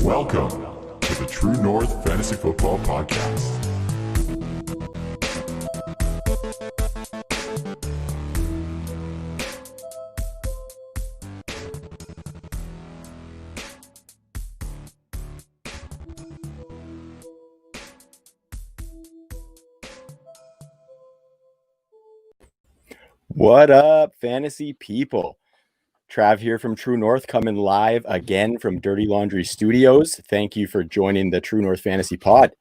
Welcome to the True North Fantasy Football Podcast. What up, fantasy people? Trav here from True North, coming live again from Dirty Laundry Studios. Thank you for joining the True North Fantasy Pod.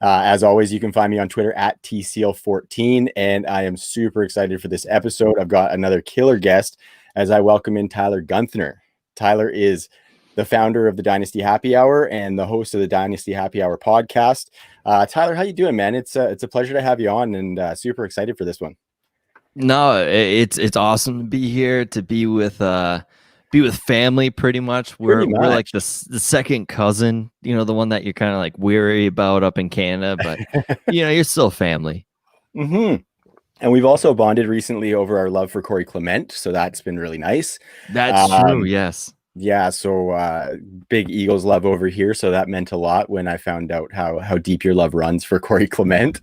As always, you can find me on Twitter at TCL14, and I am super excited for this episode. I've got another killer guest as I welcome in Tyler Gunthner. Tyler is the founder of the Dynasty Happy Hour and the host of the Dynasty Happy Hour podcast. Tyler, how you doing, man? It's a pleasure to have you on, and super excited for this one. No, it's awesome to be here, to be with family. Pretty much, we're like the second cousin, the one that you're kind of like weary about up in Canada, but you're still family. Mm-hmm. And we've also bonded recently over our love for Corey Clement, so that's been really nice. That's true. Yes. Yeah, so big Eagles love over here, so that meant a lot when I found out how deep your love runs for Corey Clement.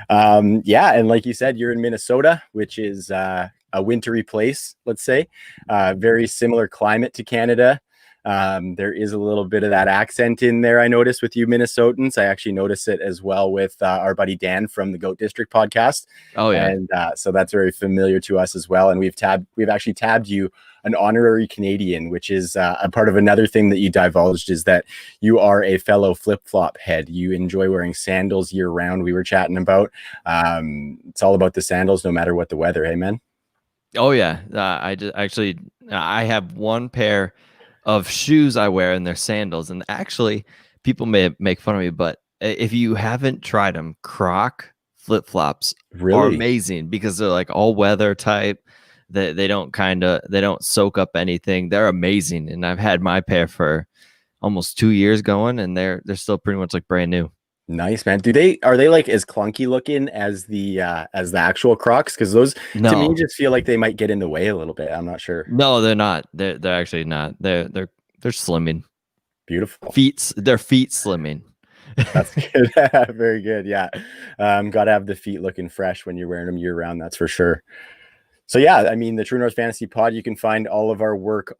Yeah, and like you said, you're in Minnesota, which is a wintry place, let's say. Very similar climate to Canada. There is a little bit of that accent in there, I noticed, with you Minnesotans. I actually noticed it as well with our buddy Dan from the Goat District podcast. Oh, yeah. And so that's very familiar to us as well. And we've actually tabbed you an honorary Canadian, which is a part of another thing that you divulged, is that you are a fellow flip-flop head. You enjoy wearing sandals year round. We were chatting about it's all about the sandals no matter what the weather. Hey, man. Oh, yeah. I have one pair of shoes I wear, and they're sandals. And actually, people may make fun of me, but if you haven't tried them, Croc flip-flops are amazing because they're like all weather type. They don't soak up anything. They're amazing, and I've had my pair for almost 2 years going, and they're still pretty much like brand new. Nice, man. Are they like as clunky looking as the actual Crocs? Because those to me just feel like they might get in the way a little bit. I'm not sure. No, they're not. They're actually not. They're slimming. Beautiful. Their feet slimming. That's good. Very good. Yeah. Gotta have the feet looking fresh when you're wearing them year round. That's for sure. So yeah, I mean, the True North Fantasy Pod, you can find all of our work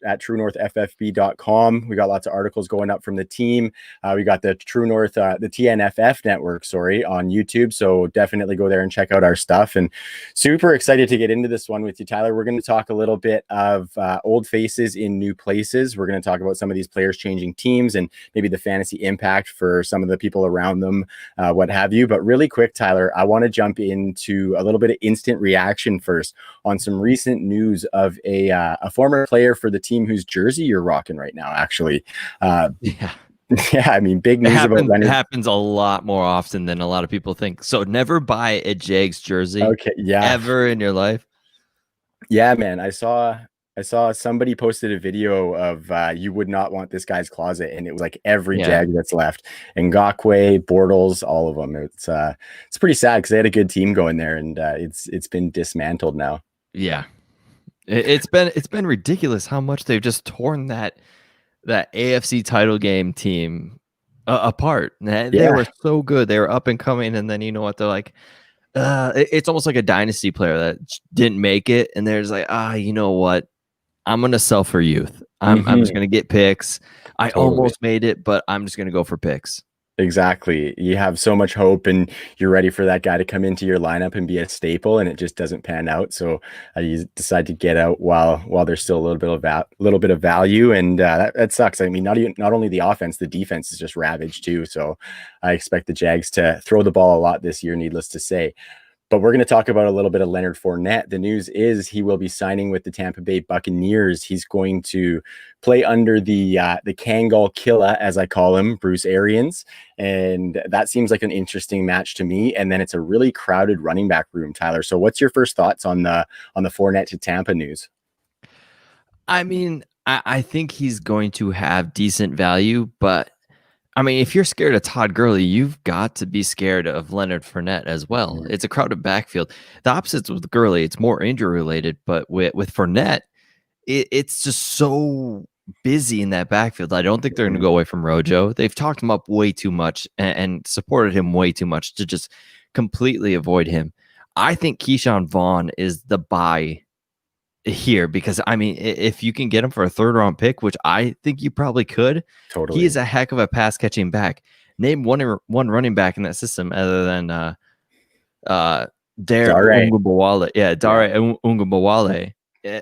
at truenorthffb.com. We got lots of articles going up from the team. We got the True North, the TNFF network, on YouTube. So definitely go there and check out our stuff. And super excited to get into this one with you, Tyler. We're going to talk a little bit of old faces in new places. We're going to talk about some of these players changing teams and maybe the fantasy impact for some of the people around them, what have you. But really quick, Tyler, I want to jump into a little bit of instant reaction first on some recent news of a former player for the team whose jersey you're rocking right now, actually. Yeah, I mean, big news about Leonard. It happens a lot more often than a lot of people think. So never buy a Jags jersey ever in your life. Yeah, man. I saw somebody posted a video of you would not want this guy's closet, and it was like every Jag that's left. Ngakwe, Bortles, all of them. It's pretty sad because they had a good team going there, and it's been dismantled now. Yeah, it's been ridiculous how much they've just torn that AFC title game team apart. They were so good. They were up and coming, and then you know what? They're like, it's almost like a dynasty player that didn't make it, and they're just like, you know what? I'm going to sell for youth. I'm just going to get picks. I almost made it, but I'm just going to go for picks. Exactly. You have so much hope, and you're ready for that guy to come into your lineup and be a staple, and it just doesn't pan out. So you decide to get out while there's still a little bit of value, and that sucks. I mean, not only the offense, the defense is just ravaged too. So I expect the Jags to throw the ball a lot this year, needless to say. But we're going to talk about a little bit of Leonard Fournette. The news is he will be signing with the Tampa Bay Buccaneers. He's going to play under the Kangol Killa, as I call him, Bruce Arians. And that seems like an interesting match to me. And then it's a really crowded running back room, Tyler. So what's your first thoughts on the Fournette to Tampa news? I mean, I think he's going to have decent value, but I mean, if you're scared of Todd Gurley, you've got to be scared of Leonard Fournette as well. It's a crowded backfield. The opposites with Gurley, it's more injury related, but with Fournette, it's just so busy in that backfield. I don't think they're going to go away from Rojo. They've talked him up way too much and supported him way too much to just completely avoid him. I think Keyshawn Vaughn is the buy here because, I mean, if you can get him for a 3rd round pick, which I think you probably could, Totally. he is a heck of a pass catching back. Name one running back in that system other than Dare Ungubawale. Yeah, Dare Ungubawale.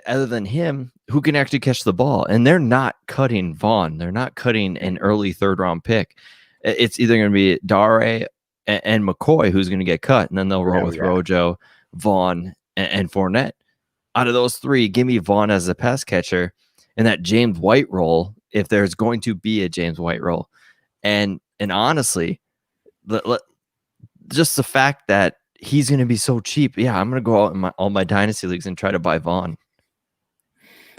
Other than him, who can actually catch the ball? And they're not cutting Vaughn. They're not cutting an early 3rd round pick. It's either going to be Dare and McCoy who's going to get cut, and then they'll roll with Rojo, Vaughn, and Fournette. Out of those 3, give me Vaughn as a pass catcher and that James White role, if there's going to be a James White role. And honestly, just the fact that he's going to be so cheap, I'm going to go out in all my dynasty leagues and try to buy Vaughn.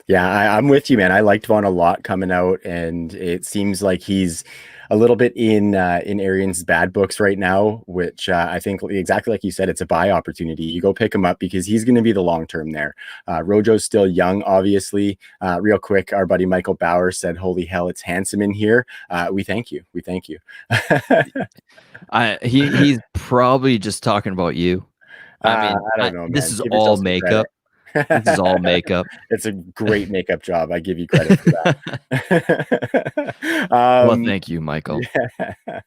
Yeah, I'm with you, man. I liked Vaughn a lot coming out, and it seems like he's a little bit in Arian's bad books right now, which I think exactly like you said, it's a buy opportunity. You go pick him up because he's going to be the long term there. Rojo's still young, obviously. Real quick, our buddy Michael Bauer said, "Holy hell, it's handsome in here." We thank you. We thank you. He's probably just talking about you. I mean, I don't know, man. This is all makeup. This is all makeup. It's a great makeup job. I give you credit for that. Well, thank you, Michael. Yeah.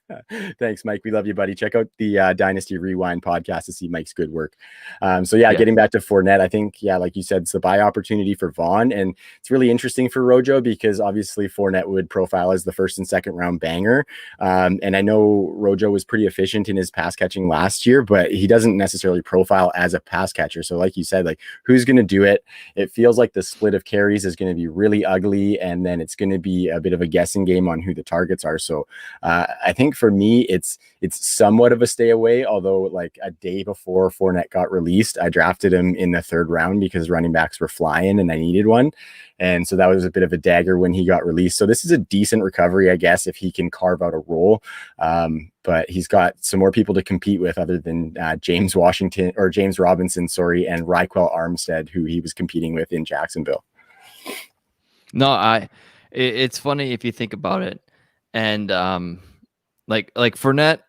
Thanks, Mike. We love you, buddy. Check out the Dynasty Rewind podcast to see Mike's good work. Getting back to Fournette, I think, like you said, it's the buy opportunity for Vaughn. And it's really interesting for Rojo because obviously Fournette would profile as the 1st and 2nd round banger. And I know Rojo was pretty efficient in his pass catching last year, but he doesn't necessarily profile as a pass catcher. So like you said, like who's going to do it? It feels like the split of carries is going to be really ugly, and then it's going to be a bit of a guessing game on who the targets are. So I think for me, it's somewhat of a stay away, although like a day before Fournette got released, I drafted him in the 3rd round because running backs were flying and I needed one. And so that was a bit of a dagger when he got released. So this is a decent recovery, I guess, if he can carve out a role. But he's got some more people to compete with other than James Robinson, and Raquel Armstead, who he was competing with in Jacksonville. No, it's funny if you think about it. And like Fournette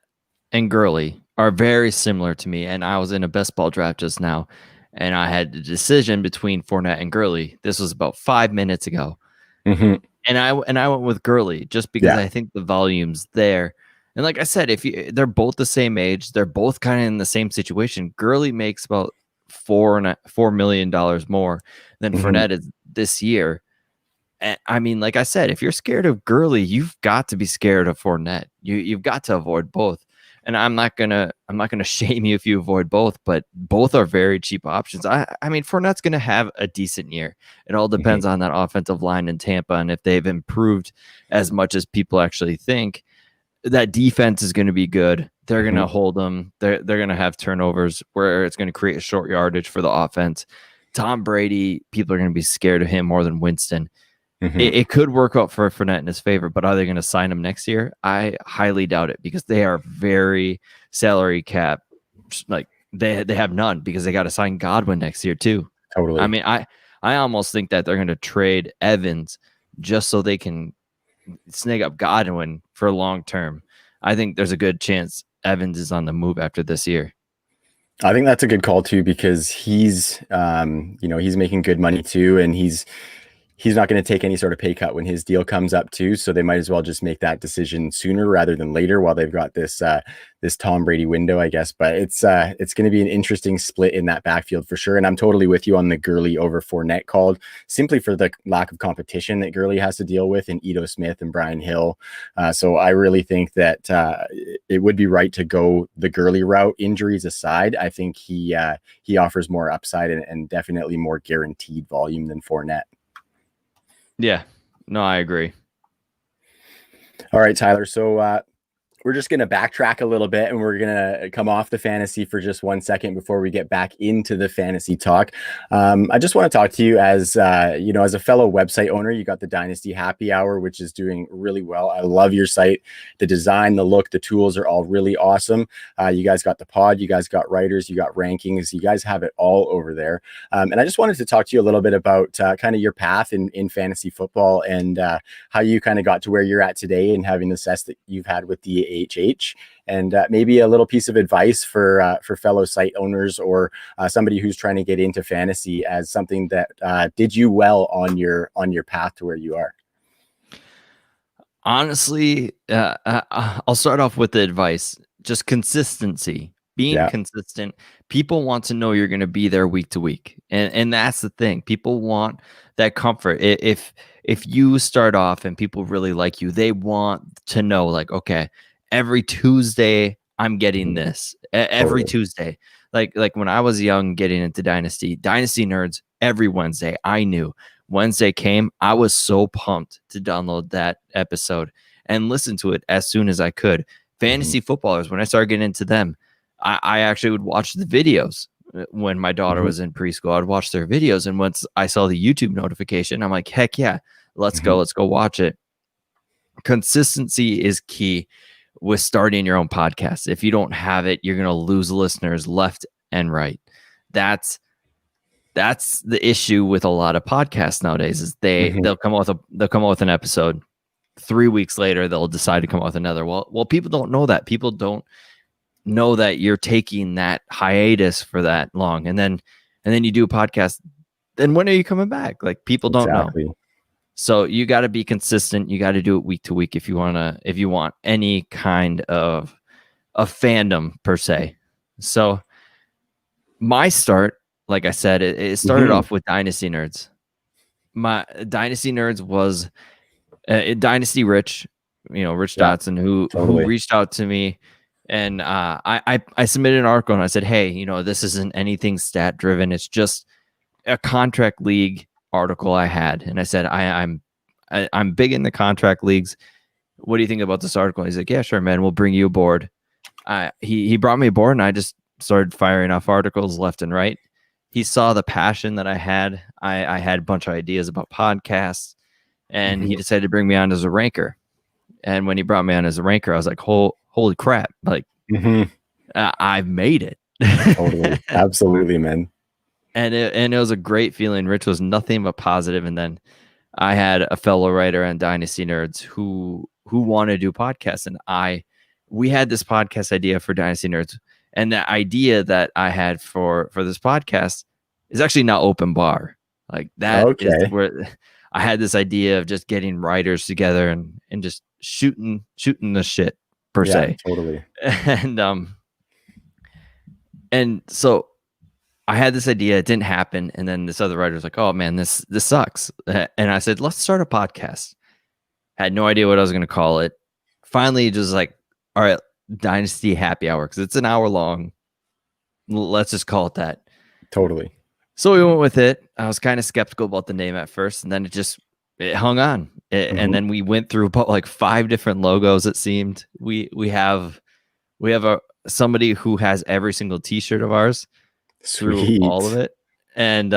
and Gurley are very similar to me. And I was in a best ball draft just now, and I had the decision between Fournette and Gurley. This was about 5 minutes ago. Mm-hmm. And I went with Gurley just because I think the volume's there. And like I said, they're both the same age, they're both kind of in the same situation. Gurley makes about $4 million more than Fournette is this year. And I mean, like I said, if you're scared of Gurley, you've got to be scared of Fournette. You've got to avoid both. And I'm not gonna shame you if you avoid both, but both are very cheap options. I mean, Fournette's gonna have a decent year. It all depends on that offensive line in Tampa and if they've improved as much as people actually think. That defense is going to be good. They're going to hold them. They're going to have turnovers where it's going to create a short yardage for the offense. Tom Brady, people are going to be scared of him more than Winston. It could work out for Fournette in his favor, but are they going to sign him next year? I highly doubt it because they are very salary cap. Like they have none because they got to sign Godwin next year too. Totally. I mean, I almost think that they're going to trade Evans just so they can snag up Godwin for long term. I think there's a good chance Evans is on the move after this year. I think that's a good call too because he's making good money too, and he's not going to take any sort of pay cut when his deal comes up too. So they might as well just make that decision sooner rather than later while they've got this Tom Brady window, I guess. But it's going to be an interesting split in that backfield for sure. And I'm totally with you on the Gurley over Fournette called simply for the lack of competition that Gurley has to deal with in Ito Smith and Brian Hill. So I really think that it would be right to go the Gurley route, injuries aside. I think he offers more upside and definitely more guaranteed volume than Fournette. Yeah, no, I agree. All right, Tyler. So we're just going to backtrack a little bit, and we're going to come off the fantasy for just 1 second before we get back into the fantasy talk. I just want to talk to you as, as a fellow website owner. You got the Dynasty Happy Hour, which is doing really well. I love your site. The design, the look, the tools are all really awesome. You guys got the pod, you guys got writers, you got rankings, you guys have it all over there. And I just wanted to talk to you a little bit about kind of your path in fantasy football, and how you kind of got to where you're at today, and having the success that you've had with the HH, and maybe a little piece of advice for fellow site owners, or somebody who's trying to get into fantasy, as something that did you well on your path to where you are. Honestly, I'll start off with the advice. Just consistency, being consistent. People want to know you're going to be there week to week. And that's the thing. People want that comfort. If you start off and people really like you, they want to know, like, okay, every Tuesday I'm getting this. Every Tuesday. Like when I was young, getting into Dynasty Nerds, every Wednesday, I knew Wednesday came, I was so pumped to download that episode and listen to it as soon as I could. Fantasy footballers, when I started getting into them, I actually would watch the videos. When my daughter was in preschool, I'd watch their videos. And once I saw the YouTube notification, I'm like, heck yeah, let's go watch it. Consistency is key with starting your own podcast. If you don't have it, you're going to lose listeners left and right. That's the issue with a lot of podcasts nowadays, is they'll come up with an episode. 3 weeks later, they'll decide to come up with another. Well, people don't know that. People don't know that you're taking that hiatus for that long, and then you do a podcast. Then when are you coming back? Like, people don't know. So you got to be consistent. You got to do it week to week if you want any kind of a fandom per se. So my start, like I said, it started off with Dynasty Nerds. My Dynasty Nerds was Dynasty Rich, Rich Dotson, who reached out to me, and I submitted an article, and I said, hey, this isn't anything stat driven. It's just a contract league article I had, and I said, I'm big in the contract leagues. What do you think about this article? He's like, yeah, sure, man. We'll bring you aboard. He brought me aboard, and I just started firing off articles left and right. He saw the passion that I had. I had a bunch of ideas about podcasts, and he decided to bring me on as a ranker. And when he brought me on as a ranker, I was like, holy crap. Like, I've made it. Totally. Absolutely, man. And it was a great feeling. Rich was nothing but positive. And then I had a fellow writer on Dynasty Nerds who wanted to do podcasts. And we had this podcast idea for Dynasty Nerds. And the idea that I had for this podcast is actually not open bar. Like, that is where I had this idea of just getting writers together and just shooting the shit per se. Totally. And so I had this idea. It didn't happen. And then this other writer was like, oh man, this sucks. And I said, let's start a podcast. Had no idea what I was going to call it. Finally, just like, all right, Dynasty Happy Hour, because it's an hour long. Let's just call it that. Totally. So we went with it. I was kind of skeptical about the name at first, and then it hung on. And then we went through about like 5 different logos. It seemed we have somebody who has every single T-shirt of ours. Sweet. Through all of it, and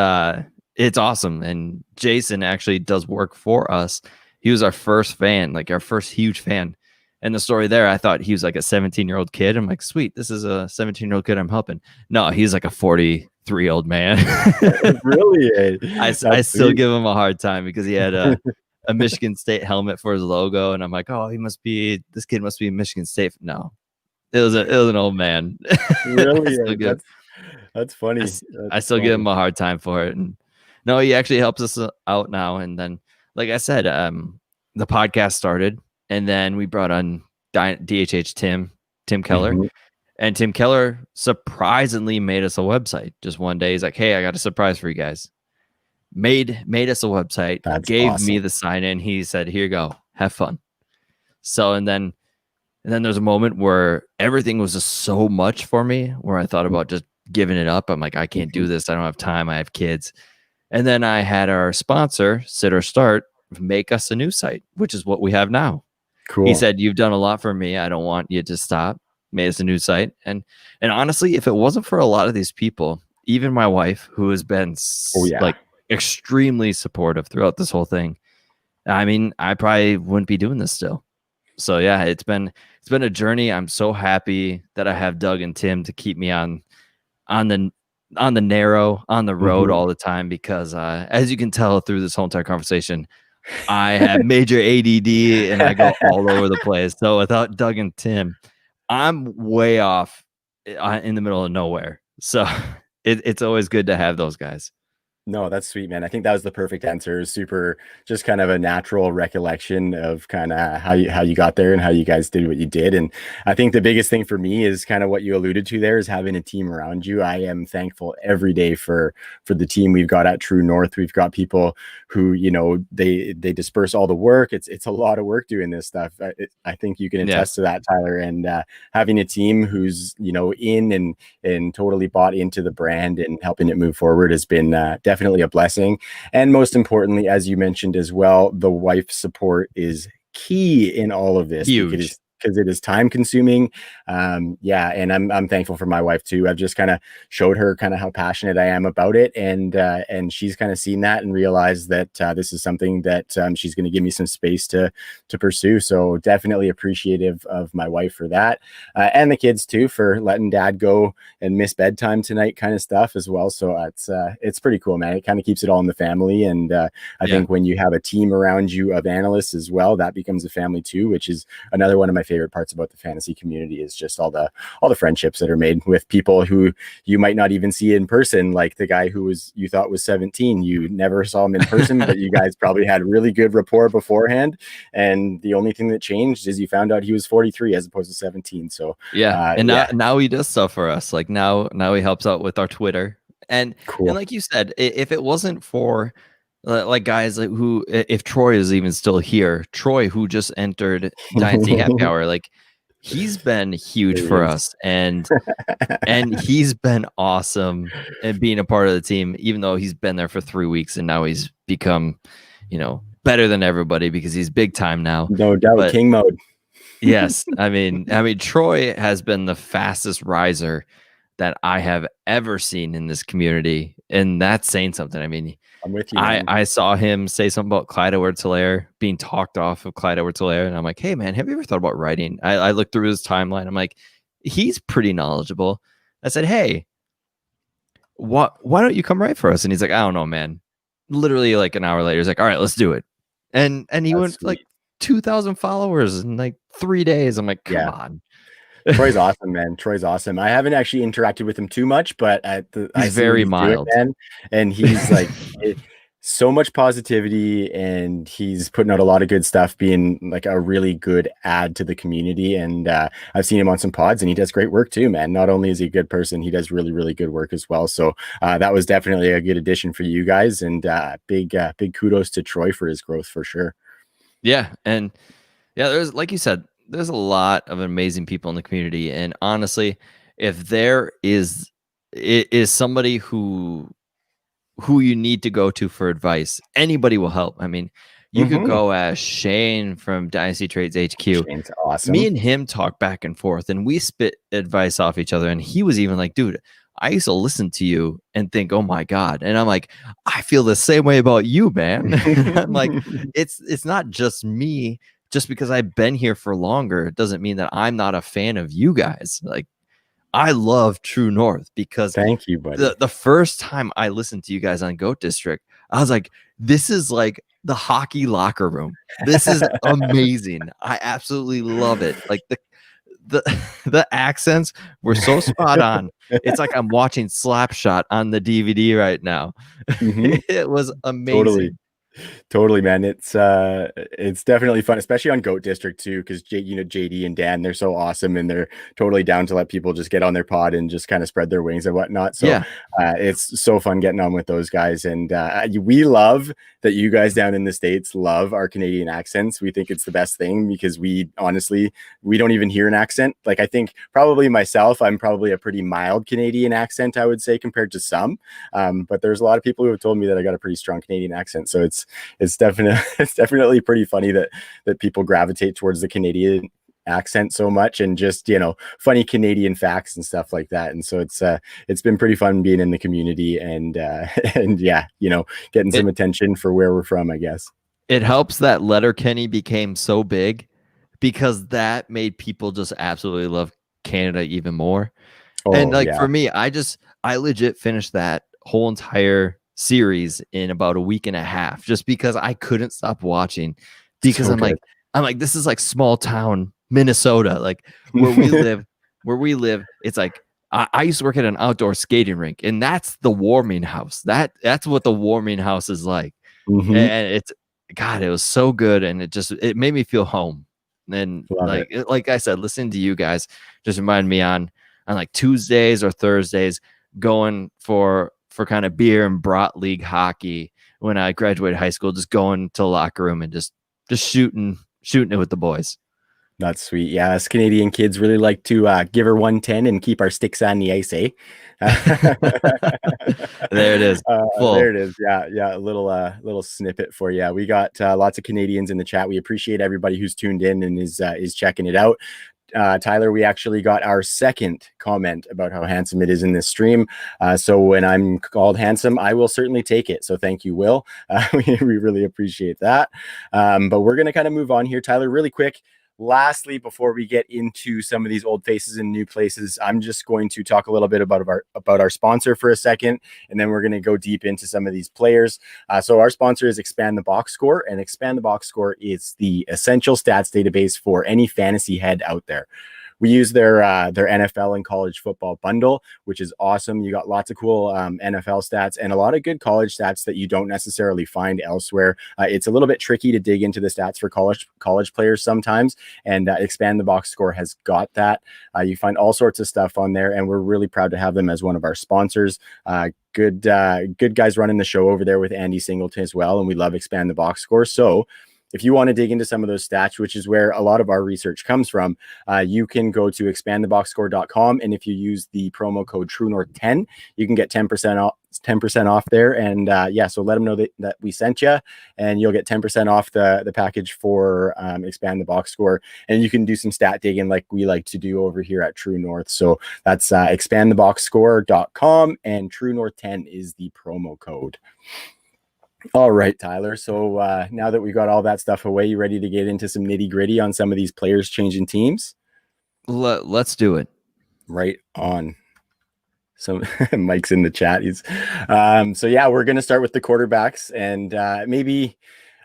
it's awesome. And Jason actually does work for us. He was our first fan, like our first huge fan. And the story there, I thought he was like a 17-year-old kid. I'm like, sweet, this is a 17-year-old kid I'm helping. No, he's like a 43-year-old man. Really? I still give him a hard time because he had a Michigan State helmet for his logo, and I'm like, oh, this kid must be Michigan State. No, it was an old man. Really? That's funny. I still give him a hard time for it. And no, he actually helps us out now. And then, like I said, the podcast started, and then we brought on DHH Tim Keller. And Tim Keller surprisingly made us a website. Just one day, he's like, hey, I got a surprise for you guys. Made us a website. That's gave awesome. me the sign in. He said, here you go, have fun. So, and then there's a moment where everything was just so much for me, where I thought about just giving it up. I'm like, I can't do this. I don't have time. I have kids. And then I had our sponsor, Sit or Start, make us a new site, which is what we have now. Cool. He said, "You've done a lot for me. I don't want you to stop." Made us a new site, and honestly, if it wasn't for a lot of these people, even my wife, who has been like extremely supportive throughout this whole thing, I mean, I probably wouldn't be doing this still. So yeah, it's been a journey. I'm so happy that I have Doug and Tim to keep me on the narrow, on the road all the time, because as you can tell through this whole entire conversation, I have major ADD and I go all over the place. So without Doug and Tim, I'm way off in the middle of nowhere. So it's always good to have those guys. No, that's sweet, man. I think that was the perfect answer. Super, just kind of a natural recollection of kind of how you got there and how you guys did what you did. And I think the biggest thing for me is kind of what you alluded to there, is having a team around you. I am thankful every day for the team we've got at True North. We've got people who, you know, they disperse all the work. It's a lot of work doing this stuff. I think you can attest to that, Tyler. And having a team who's, you know, in and totally bought into the brand and helping it move forward has been definitely a blessing. And most importantly, as you mentioned as well, the wife support is key in all of this. Huge. Because it is time consuming. And I'm thankful for my wife too. I've just kind of showed her kind of how passionate I am about it. And she's kind of seen that and realized that this is something that she's going to give me some space to pursue. So definitely appreciative of my wife for that. And the kids too, for letting dad go and miss bedtime tonight kind of stuff as well. So it's pretty cool, man. It kind of keeps it all in the family. And I think when you have a team around you of analysts as well, that becomes a family too, which is another one of my favorite parts about the fantasy community, is just all the friendships that are made with people who you might not even see in person, like the guy who you thought was 17. You never saw him in person, but you guys probably had really good rapport beforehand, and the only thing that changed is you found out he was 43 as opposed to 17. So now he does stuff for us. Like now he helps out with our Twitter, and cool. And like you said, if it wasn't for like guys like who, if Troy is even still here, Troy, who just entered Dynasty Happy Hour, like he's been huge for us, and he's been awesome at being a part of the team, even though he's been there for 3 weeks and now he's become, you know, better than everybody because he's big time now. No doubt, king mode. Yes, I mean, Troy has been the fastest riser that I have ever seen in this community, and that's saying something. I mean, I'm with you. I saw him say something about Clyde Edwards-Helaire, being talked off of Clyde Edwards-Helaire, and I'm like, hey man, have you ever thought about writing? I looked through his timeline. I'm like, he's pretty knowledgeable. I said, hey, why don't you come write for us? And he's like, I don't know, man. Literally like an hour later, he's like, all right, let's do it. And he went like 2,000 followers in like 3 days. I'm like, come on. Troy's awesome, man. Troy's awesome. I haven't actually interacted with him too much, but he's very mild, man. And he's like so much positivity, and he's putting out a lot of good stuff, being like a really good add to the community. And I've seen him on some pods, and he does great work too, man. Not only is he a good person, he does really, really good work as well. So that was definitely a good addition for you guys, and big kudos to Troy for his growth for sure. Yeah, and there's, like you said, there's a lot of amazing people in the community, and honestly, if there is somebody who you need to go to for advice, anybody will help. I mean, you could go as Shane from Dynasty Trades HQ. Shane's awesome. Me and him talk back and forth, and we spit advice off each other, and he was even like, dude, I used to listen to you and think, oh my God. And I'm like, I feel the same way about you, man. I'm like, it's not just me. Just because I've been here for longer, it doesn't mean that I'm not a fan of you guys. Like, I love True North because thank you, buddy. The first time I listened to you guys on Goat District, I was like, this is like the hockey locker room. This is amazing. I absolutely love it. Like the accents were so spot on. It's like I'm watching Slapshot on the DVD right now. It was amazing. Totally, man. It's definitely fun, especially on Goat District too, because JD and Dan, they're so awesome, and they're totally down to let people just get on their pod and just kind of spread their wings and whatnot. So it's so fun getting on with those guys, and we love that you guys down in the States love our Canadian accents. We think it's the best thing because we honestly don't even hear an accent. Like, I think probably myself, I'm probably a pretty mild Canadian accent, I would say, compared to some. But there's a lot of people who have told me that I got a pretty strong Canadian accent. So it's it's definitely it's definitely pretty funny that people gravitate towards the Canadian accent so much, and just, you know, funny Canadian facts and stuff like that. And so it's been pretty fun being in the community, and and yeah, you know, getting some attention for where we're from, I guess. It helps that Letterkenny became so big, because that made people just absolutely love Canada even more. And Oh like yeah. for me, I legit finished that whole entire series in about a week and a half, just because I couldn't stop watching, because So good. I'm like, this is like small town Minnesota, like where we live. It's like, I used to work at an outdoor skating rink, and that's the warming house. That's what the warming house is like. Mhm. And it's, God, it was so good, and it made me feel home. And Love it. like I said, listening to you guys just reminded me on like Tuesdays or Thursdays, going for kind of beer and brat league hockey when I graduated high school, just going to the locker room and just shooting it with the boys. That's sweet. Yeah, us Canadian kids really like to give her 110 and keep our sticks on the ice, eh? There it is. There it is. Yeah, yeah. A little snippet for you. We got lots of Canadians in the chat. We appreciate everybody who's tuned in and is checking it out. Tyler, we actually got our second comment about how handsome it is in this stream. So when I'm called handsome, I will certainly take it. So thank you, Will. We really appreciate that. But we're going to kind of move on here, Tyler, really quick. Lastly, before we get into some of these old faces and new places, I'm just going to talk a little bit about our sponsor for a second, and then we're going to go deep into some of these players. So our sponsor is Expand the Box Score, and Expand the Box Score is the essential stats database for any fantasy head out there. We use their NFL and college football bundle, which is awesome. You got lots of cool NFL stats and a lot of good college stats that you don't necessarily find elsewhere. It's a little bit tricky to dig into the stats for college players sometimes, and Expand the Box Score has got that. You find all sorts of stuff on there, and we're really proud to have them as one of our sponsors. Good guys running the show over there with Andy Singleton as well, and we love Expand the Box Score. So if you want to dig into some of those stats, which is where a lot of our research comes from, you can go to expandtheboxscore.com. And if you use the promo code TrueNorth10, you can get 10% off there. And yeah, so let them know that we sent you, and you'll get 10% off the package for Expand the Box Score. And you can do some stat digging like we like to do over here at True North. So that's expandtheboxscore.com, and TrueNorth10 is the promo code. All right, Tyler. So now that we got all that stuff away, you ready to get into some nitty gritty on some of these players changing teams? Let's do it. Right on. So Mike's in the chat. So yeah, we're going to start with the quarterbacks, and maybe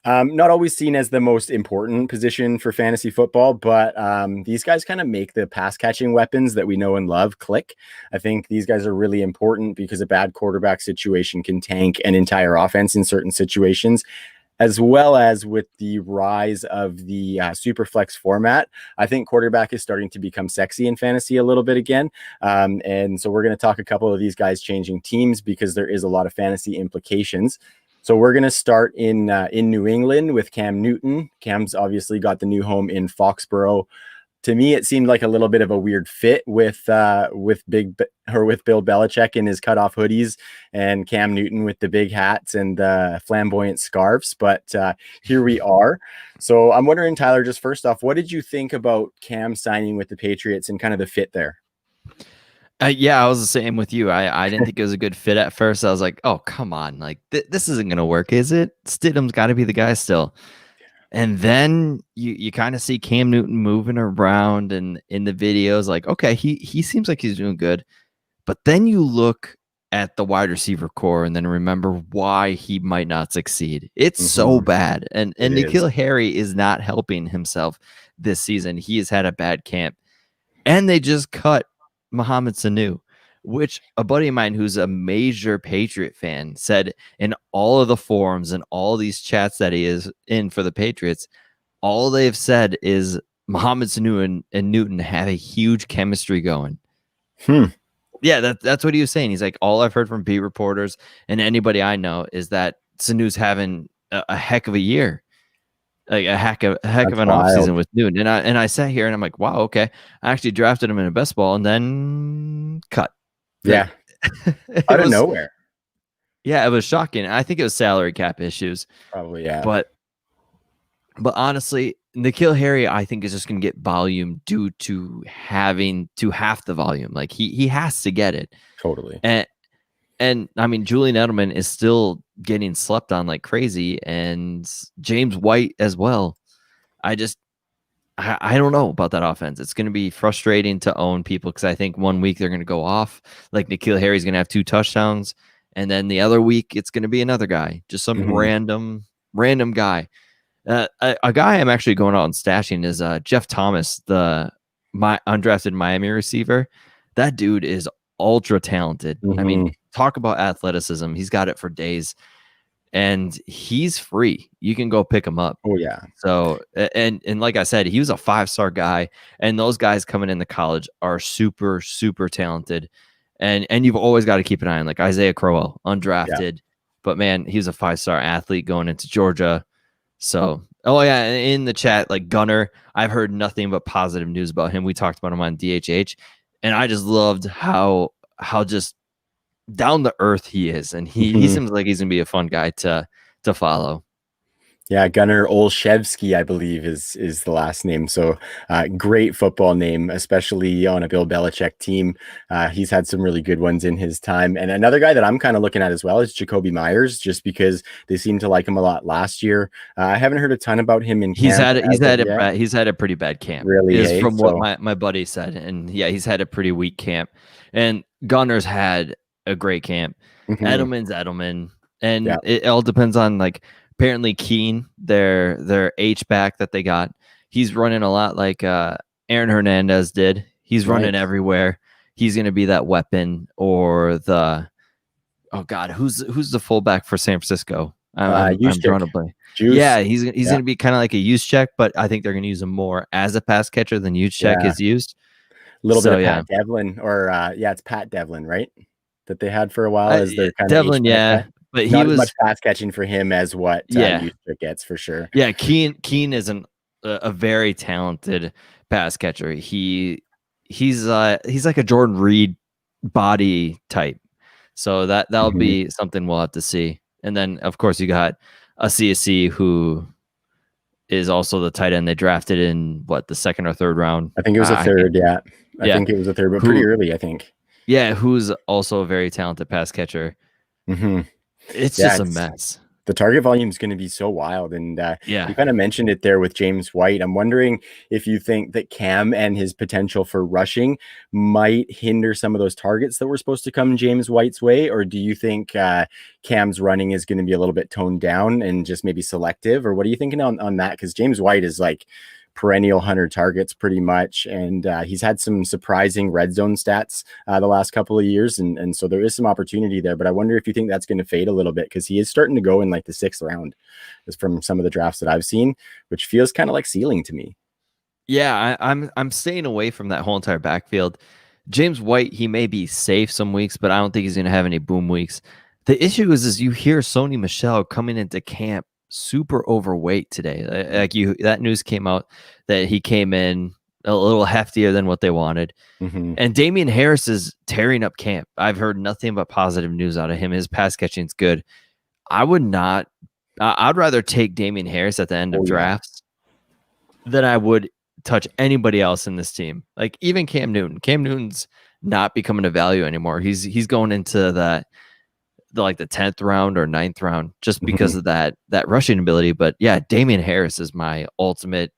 not always seen as the most important position for fantasy football, but these guys kind of make the pass catching weapons that we know and love click. I think these guys are really important because a bad quarterback situation can tank an entire offense in certain situations. As well as with the rise of the Superflex format, I think quarterback is starting to become sexy in fantasy a little bit again. And so we're going to talk a couple of these guys changing teams because there is a lot of fantasy implications. So we're going to start in New England with Cam Newton. Cam's obviously got the new home in Foxborough. To me, it seemed like a little bit of a weird fit with Bill Belichick in his cutoff hoodies and Cam Newton with the big hats and the flamboyant scarves. But here we are. So I'm wondering, Tyler, just first off, what did you think about Cam signing with the Patriots and kind of the fit there? Yeah, I was the same with you. I didn't think it was a good fit at first. I was like, oh, come on. Like, this isn't going to work, is it? Stidham's got to be the guy still. And then you kind of see Cam Newton moving around and in the videos, like, okay, he seems like he's doing good. But then you look at the wide receiver core and then remember why he might not succeed. It's so bad. And N'Keal Harry is not helping himself this season. He has had a bad camp. And they just cut Mohamed Sanu, which a buddy of mine who's a major Patriot fan said in all of the forums and all these chats that he is in for the Patriots, all they've said is Mohamed Sanu and Newton have a huge chemistry going. Yeah, that's what he was saying. He's like, all I've heard from beat reporters and anybody I know is that Sanu's having a heck of a year. Like a heck of an offseason with Newton. And I sat here and I'm like, wow, okay. I actually drafted him in a best ball and then cut. Yeah. Out of nowhere. Yeah, it was shocking. I think it was salary cap issues, Probably, yeah. but honestly, N'Keal Harry, I think, is just going to get volume due to having to half the volume. Like he has to get it, Totally. and I mean, Julian Edelman is still getting slept on like crazy, and James White as well. I don't know about that offense. It's going to be frustrating to own people because I think one week they're going to go off. Like N'Keal Harry's going to have 2 touchdowns, and then the other week it's going to be another guy, just some random guy. A guy I'm actually going out and stashing is Jeff Thomas, my undrafted Miami receiver. That dude is ultra talented. I mean, talk about athleticism. He's got it for days, and he's free. You can go pick him up. Oh yeah. So and like I said, he was a 5-star guy, and those guys coming into college are super talented, and you've always got to keep an eye on like Isaiah Crowell, undrafted, but man, he's a 5-star athlete going into Georgia. So, oh yeah, in the chat, like Gunthner, I've heard nothing but positive news about him. We talked about him on DHH, and I just loved how just down to earth he is, and he seems like he's gonna be a fun guy to follow. Yeah, Gunnar Olszewski, I believe, is the last name. So great football name, especially on a Bill Belichick team. He's had some really good ones in his time. And another guy that I'm kind of looking at as well is Jacoby Myers, just because they seemed to like him a lot last year. I haven't heard a ton about him in camp. He's had a pretty bad camp. Really, is from what my buddy said. And yeah, he's had a pretty weak camp. And Gunner's had a great camp. Edelman's Edelman. And it all depends on like apparently Keene, their H-back that they got, he's running a lot like Aaron Hernandez did. He's running everywhere. He's going to be that weapon, or who's the fullback for San Francisco? I'm drawing a blank. Yeah, he's going to be kind of like a use check, but I think they're going to use him more as a pass catcher than use check is used. A little bit of Pat Devlin, or it's Pat Devlin, right? That they had for a while as their kind Devlin, of H-back. But he not was as much pass catching for him as what Houston gets for sure. Yeah, Keene is a very talented pass catcher. He's like a Jordan Reed body type. So that'll be something we'll have to see. And then of course you got a CSC who is also the tight end they drafted in the 2nd or 3rd round. I think it was a third. I think it was a third, but pretty early, I think. Yeah, who's also a very talented pass catcher. It's just a mess. The target volume is going to be so wild. And you kind of mentioned it there with James White. I'm wondering if you think that Cam and his potential for rushing might hinder some of those targets that were supposed to come James White's way, or do you think Cam's running is going to be a little bit toned down and just maybe selective, or what are you thinking on that? Because James White is like perennial 100 targets pretty much, and he's had some surprising red zone stats the last couple of years, and so there is some opportunity there, but I wonder if you think that's going to fade a little bit, because he is starting to go in like the 6th round just from some of the drafts that I've seen, which feels kind of like ceiling to me. Yeah, I'm staying away from that whole entire backfield. James White, he may be safe some weeks, but I don't think he's going to have any boom weeks. The issue is you hear Sony Michel coming into camp super overweight today. Like that news came out that he came in a little heftier than what they wanted. And Damian Harris is tearing up camp. I've heard nothing but positive news out of him. His pass catching's good. I'd rather take Damian Harris at the end of drafts than I would touch anybody else in this team. Like even Cam Newton. Cam Newton's not becoming a value anymore. He's going into the 10th round or 9th round just because of that rushing ability. But yeah, Damian Harris is my ultimate,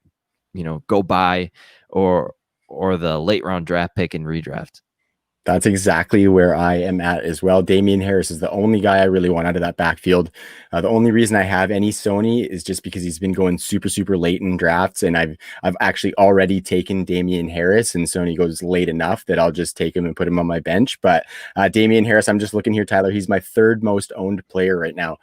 go buy or the late round draft pick and redraft. That's exactly where I am at as well. Damian Harris is the only guy I really want out of that backfield. The only reason I have any Sony is just because he's been going super late in drafts, and I've actually already taken Damian Harris, and Sony goes late enough that I'll just take him and put him on my bench. But Damian Harris, I'm just looking here, Tyler. He's my 3rd most owned player right now.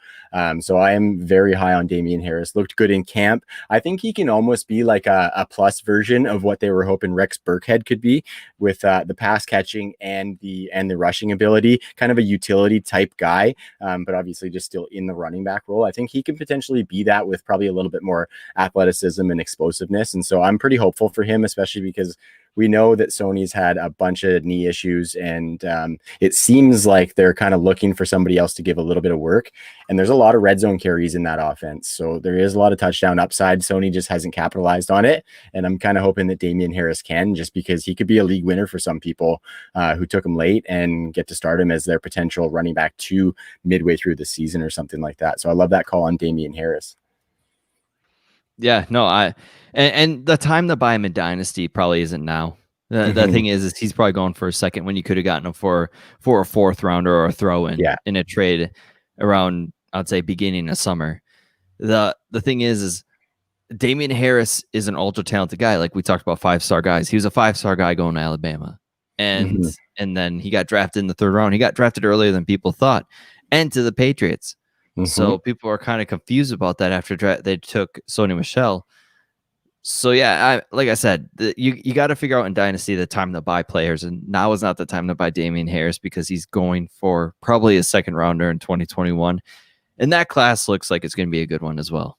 So I am very high on Damian Harris. Looked good in camp. I think he can almost be like a plus version of what they were hoping Rex Burkhead could be, with the pass catching and the rushing ability, kind of a utility type guy, but obviously just still in the running back role. I think he can potentially be that with probably a little bit more athleticism and explosiveness. And so I'm pretty hopeful for him, especially because we know that Sony's had a bunch of knee issues, and it seems like they're kind of looking for somebody else to give a little bit of work. And there's a lot of red zone carries in that offense. So there is a lot of touchdown upside. Sony just hasn't capitalized on it. And I'm kind of hoping that Damian Harris can, just because he could be a league winner for some people who took him late and get to start him as their potential running back 2 midway through the season or something like that. So I love that call on Damian Harris. Yeah, no, and the time to buy him in Dynasty probably isn't now. The thing is he's probably going for a second when you could have gotten him for a 4th rounder or a throw in a trade around, I'd say, beginning of summer. The thing is Damian Harris is an ultra talented guy. Like we talked about 5-star guys. He was a 5-star guy going to Alabama. And then he got drafted in the 3rd round. He got drafted earlier than people thought, and to the Patriots. So people are kind of confused about that after they took Sony Michel. So yeah, like I said, you got to figure out in Dynasty the time to buy players, and now is not the time to buy Damian Harris because he's going for probably a 2nd rounder in 2021, and that class looks like it's going to be a good one as well.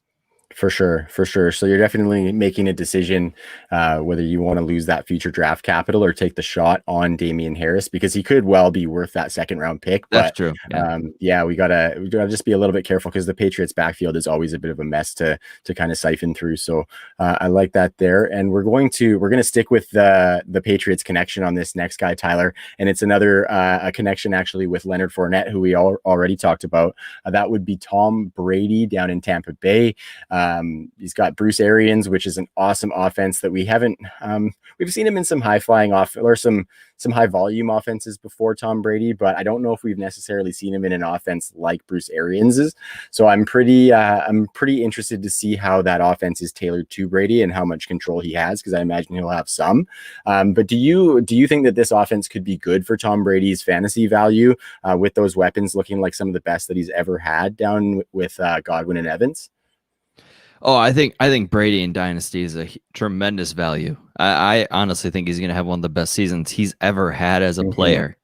For sure. So you're definitely making a decision whether you want to lose that future draft capital or take the shot on Damian Harris, because he could well be worth that 2nd round pick. But that's true. Yeah, we gotta just be a little bit careful, because the Patriots backfield is always a bit of a mess to kind of siphon through. So I like that there. And we're going to stick with the Patriots connection on this next guy, Tyler. And it's another a connection actually with Leonard Fournette, who we already talked about. That would be Tom Brady down in Tampa Bay. He's got Bruce Arians, which is an awesome offense that we haven't. We've seen him in some high flying or some high volume offenses before Tom Brady, but I don't know if we've necessarily seen him in an offense like Bruce Arians's. So I'm pretty interested to see how that offense is tailored to Brady and how much control he has, because I imagine he'll have some. But do you think that this offense could be good for Tom Brady's fantasy value with those weapons looking like some of the best that he's ever had down with Godwin and Evans? Oh, I think Brady in Dynasty is a tremendous value. I honestly think he's going to have one of the best seasons he's ever had as a player.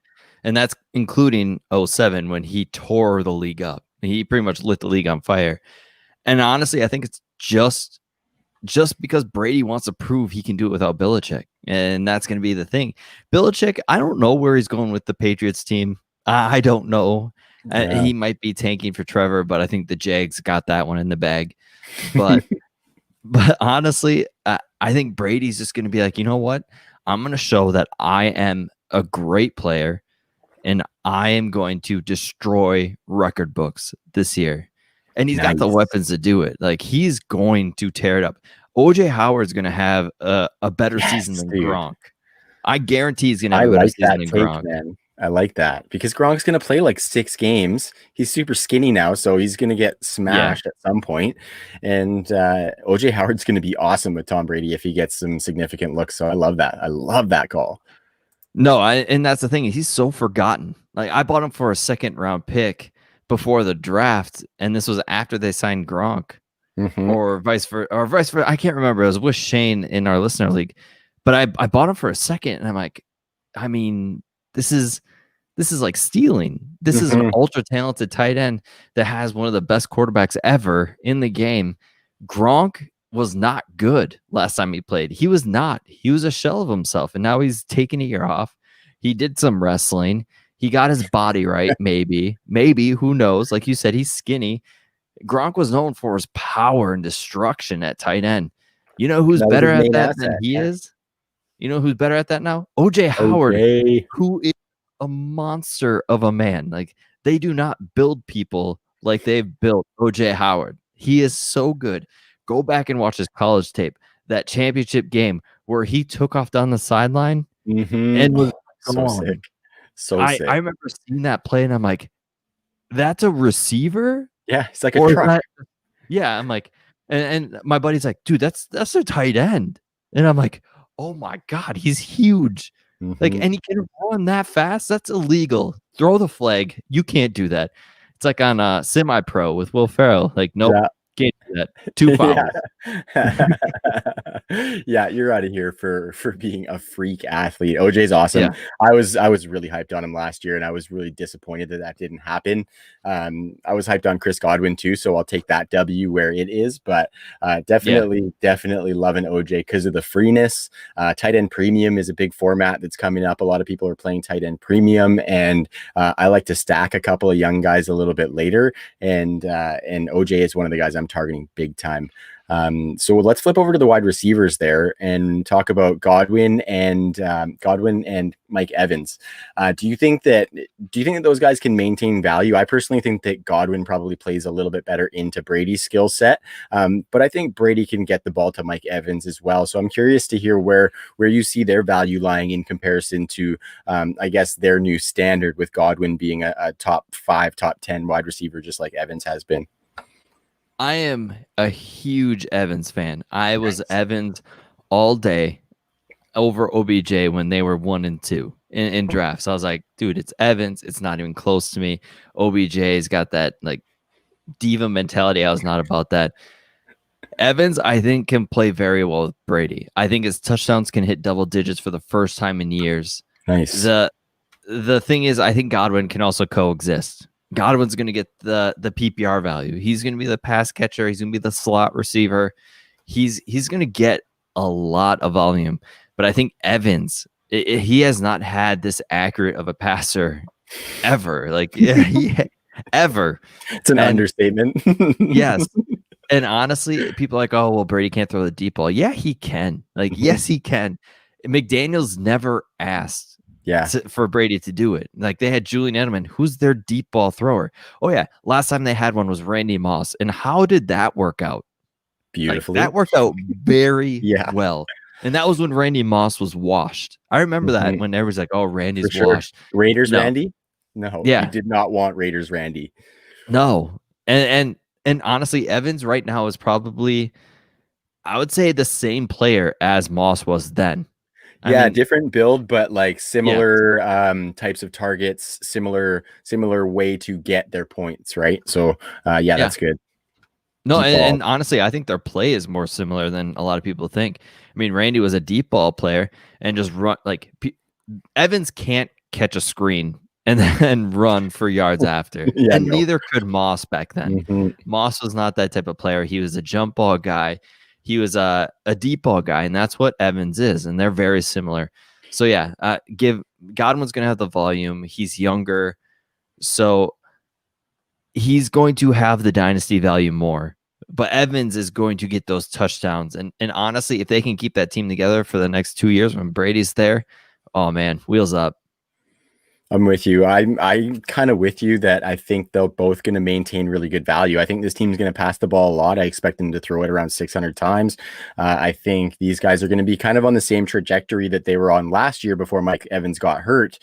And that's including 2007 when he tore the league up. He pretty much lit the league on fire. And honestly, I think it's just because Brady wants to prove he can do it without Belichick. And that's going to be the thing. Belichick, I don't know where he's going with the Patriots team. I don't know. Yeah. He might be tanking for Trevor, but I think the Jags got that one in the bag. But honestly, I think Brady's just going to be like, you know what? I'm going to show that I am a great player, and I am going to destroy record books this year. And he's got the weapons to do it. Like, he's going to tear it up. OJ Howard's going to have a better season than Gronk. I guarantee he's going to have a better season than Gronk. Man. I like that, because Gronk's going to play like 6 games. He's super skinny now, so he's going to get smashed at some point. And OJ Howard's going to be awesome with Tom Brady if he gets some significant looks. So I love that. I love that call. No, and that's the thing. He's so forgotten. Like, I bought him for a 2nd round pick before the draft, and this was after they signed Gronk, or vice versa. I can't remember. It was with Shane in our listener league, but I bought him for a 2nd, and I'm like, I mean, this is like stealing. This is an ultra talented tight end that has one of the best quarterbacks ever in the game. Gronk was not good last time he played. He was not. He was a shell of himself, and now he's taking a year off. He did some wrestling. He got his body right, maybe, who knows? Like you said, he's skinny. Gronk was known for his power and destruction at tight end. You know who's better at that than he is? You know who's better at that now? OJ Howard, who is a monster of a man. Like, they do not build people like they've built OJ Howard. He is so good. Go back and watch his college tape. That championship game where he took off down the sideline and was so sick. So sick. I remember seeing that play, and I'm like, that's a receiver? Yeah, it's like a truck. I'm like, and my buddy's like, dude, that's a tight end. And I'm like, oh my God, he's huge. Like, and he can run that fast. That's illegal. Throw the flag. You can't do that. It's like on Semi-Pro with Will Ferrell. Like, nope, can't that. 2 fouls. Yeah, you're out of here for being a freak athlete. OJ's awesome. Yeah. I was really hyped on him last year, and I was really disappointed that didn't happen. I was hyped on Chris Godwin too, so I'll take that W where it is. But definitely loving OJ because of the freeness. Tight end premium is a big format that's coming up. A lot of people are playing tight end premium, and I like to stack a couple of young guys a little bit later. And OJ is one of the guys I'm targeting big time. So let's flip over to the wide receivers there and talk about Godwin and Mike Evans. Do you think that those guys can maintain value? I personally think that Godwin probably plays a little bit better into Brady's skill set, but I think Brady can get the ball to Mike Evans as well. So I'm curious to hear where you see their value lying in comparison to, I guess, their new standard with Godwin being a top 5, top 10 wide receiver, just like Evans has been. I am a huge Evans fan. I was Evans all day over OBJ when they were 1 and 2 in drafts. I was like, dude, it's Evans. It's not even close to me. OBJ's got that like diva mentality. I was not about that. Evans, I think, can play very well with Brady. I think his touchdowns can hit double digits for the first time in years. Nice. The thing is, I think Godwin can also coexist. Godwin's going to get the PPR value. He's going to be the pass catcher. He's going to be the slot receiver. He's going to get a lot of volume. But I think Evans, he has not had this accurate of a passer ever. Like, ever. It's an understatement. Yes. And honestly, people are like, oh, well, Brady can't throw the deep ball. Yeah, he can. Like, yes, he can. McDaniels never asked for Brady to do it. Like, they had Julian Edelman, who's their deep ball thrower. Oh yeah, last time they had one was Randy Moss. And how did that work out? Beautifully. Like, that worked out very well. And that was when Randy Moss was washed. I remember that when everyone's like, oh, Randy's washed. Raiders Randy? No, you did not want Raiders Randy. No. And honestly, Evans right now is probably, I would say, the same player as Moss was then. I mean, different build, but like similar types of targets, similar way to get their points, right? So that's good. No, and honestly, I think their play is more similar than a lot of people think. I mean, Randy was a deep ball player and just run like Evans can't catch a screen and then run for yards after. Neither could Moss back then. Mm-hmm. Moss was not that type of player. He was a jump ball guy. He was a deep ball guy, and that's what Evans is, and they're very similar. So Godwin's going to have the volume. He's younger, so he's going to have the dynasty value more. But Evans is going to get those touchdowns, and honestly, if they can keep that team together for the next 2 years when Brady's there, oh man, wheels up. I'm with you. I'm kind of with you that I think they're both going to maintain really good value. I think this team's going to pass the ball a lot. I expect them to throw it around 600 times. I think these guys are going to be kind of on the same trajectory that they were on last year before Mike Evans got hurt,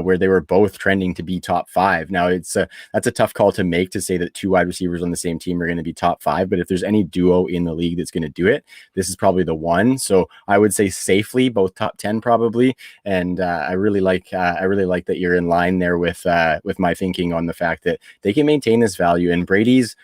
where they were both trending to be top 5. Now that's a tough call to make, to say that 2 wide receivers on the same team are going to be top 5. But if there's any duo in the league that's going to do it, this is probably the one. So I would say safely both top 10 probably. And I really like that you're in line there with my thinking on the fact that they can maintain this value. And Brady's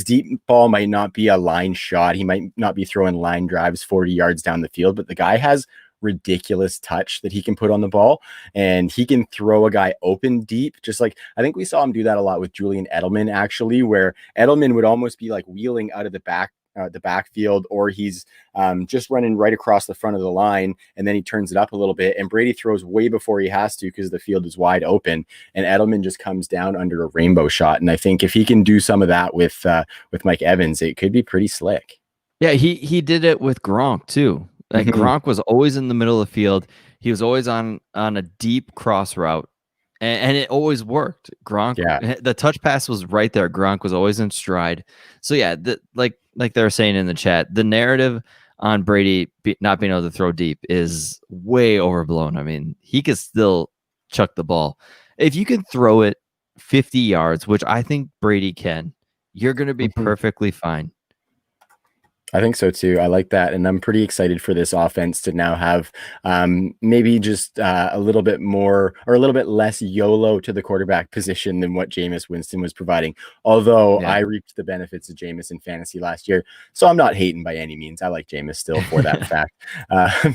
deep ball might not be a line shot. He might not be throwing line drives 40 yards down the field, but the guy has ridiculous touch that he can put on the ball, and he can throw a guy open deep. Just like, I think we saw him do that a lot with Julian Edelman, actually, where Edelman would almost be like wheeling out of the backfield, or he's just running right across the front of the line, and then he turns it up a little bit, and Brady throws way before he has to because the field is wide open, and Edelman just comes down under a rainbow shot. And I think if he can do some of that with Mike Evans, it could be pretty slick. Yeah, he did it with Gronk too. Like, Gronk was always in the middle of the field. He was always on a deep cross route, and it always worked. Gronk, the touch pass was right there. Gronk was always in stride. So like they were saying in the chat, the narrative on Brady not being able to throw deep is way overblown. I mean, he could still chuck the ball. If you can throw it 50 yards, which I think Brady can, you're going to be perfectly fine. I think so too. I like that. And I'm pretty excited for this offense to now have maybe just a little bit more or a little bit less YOLO to the quarterback position than what Jameis Winston was providing. Although Yeah. I reaped the benefits of Jameis in fantasy last year. So I'm not hating by any means. I like Jameis still for that fact.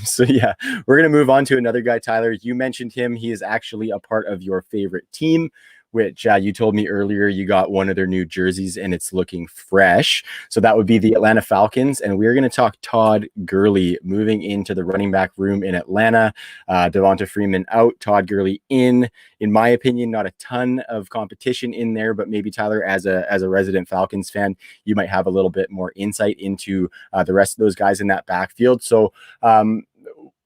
So yeah, we're going to move on to another guy, Tyler. You mentioned him. He is actually a part of your favorite team, which you told me earlier you got one of their new jerseys and it's looking fresh. So that would be the Atlanta Falcons. And we're going to talk Todd Gurley moving into the running back room in Atlanta. Devonta Freeman out, Todd Gurley in. In my opinion, not a ton of competition in there, but maybe Tyler, as a resident Falcons fan, you might have a little bit more insight into the rest of those guys in that backfield. So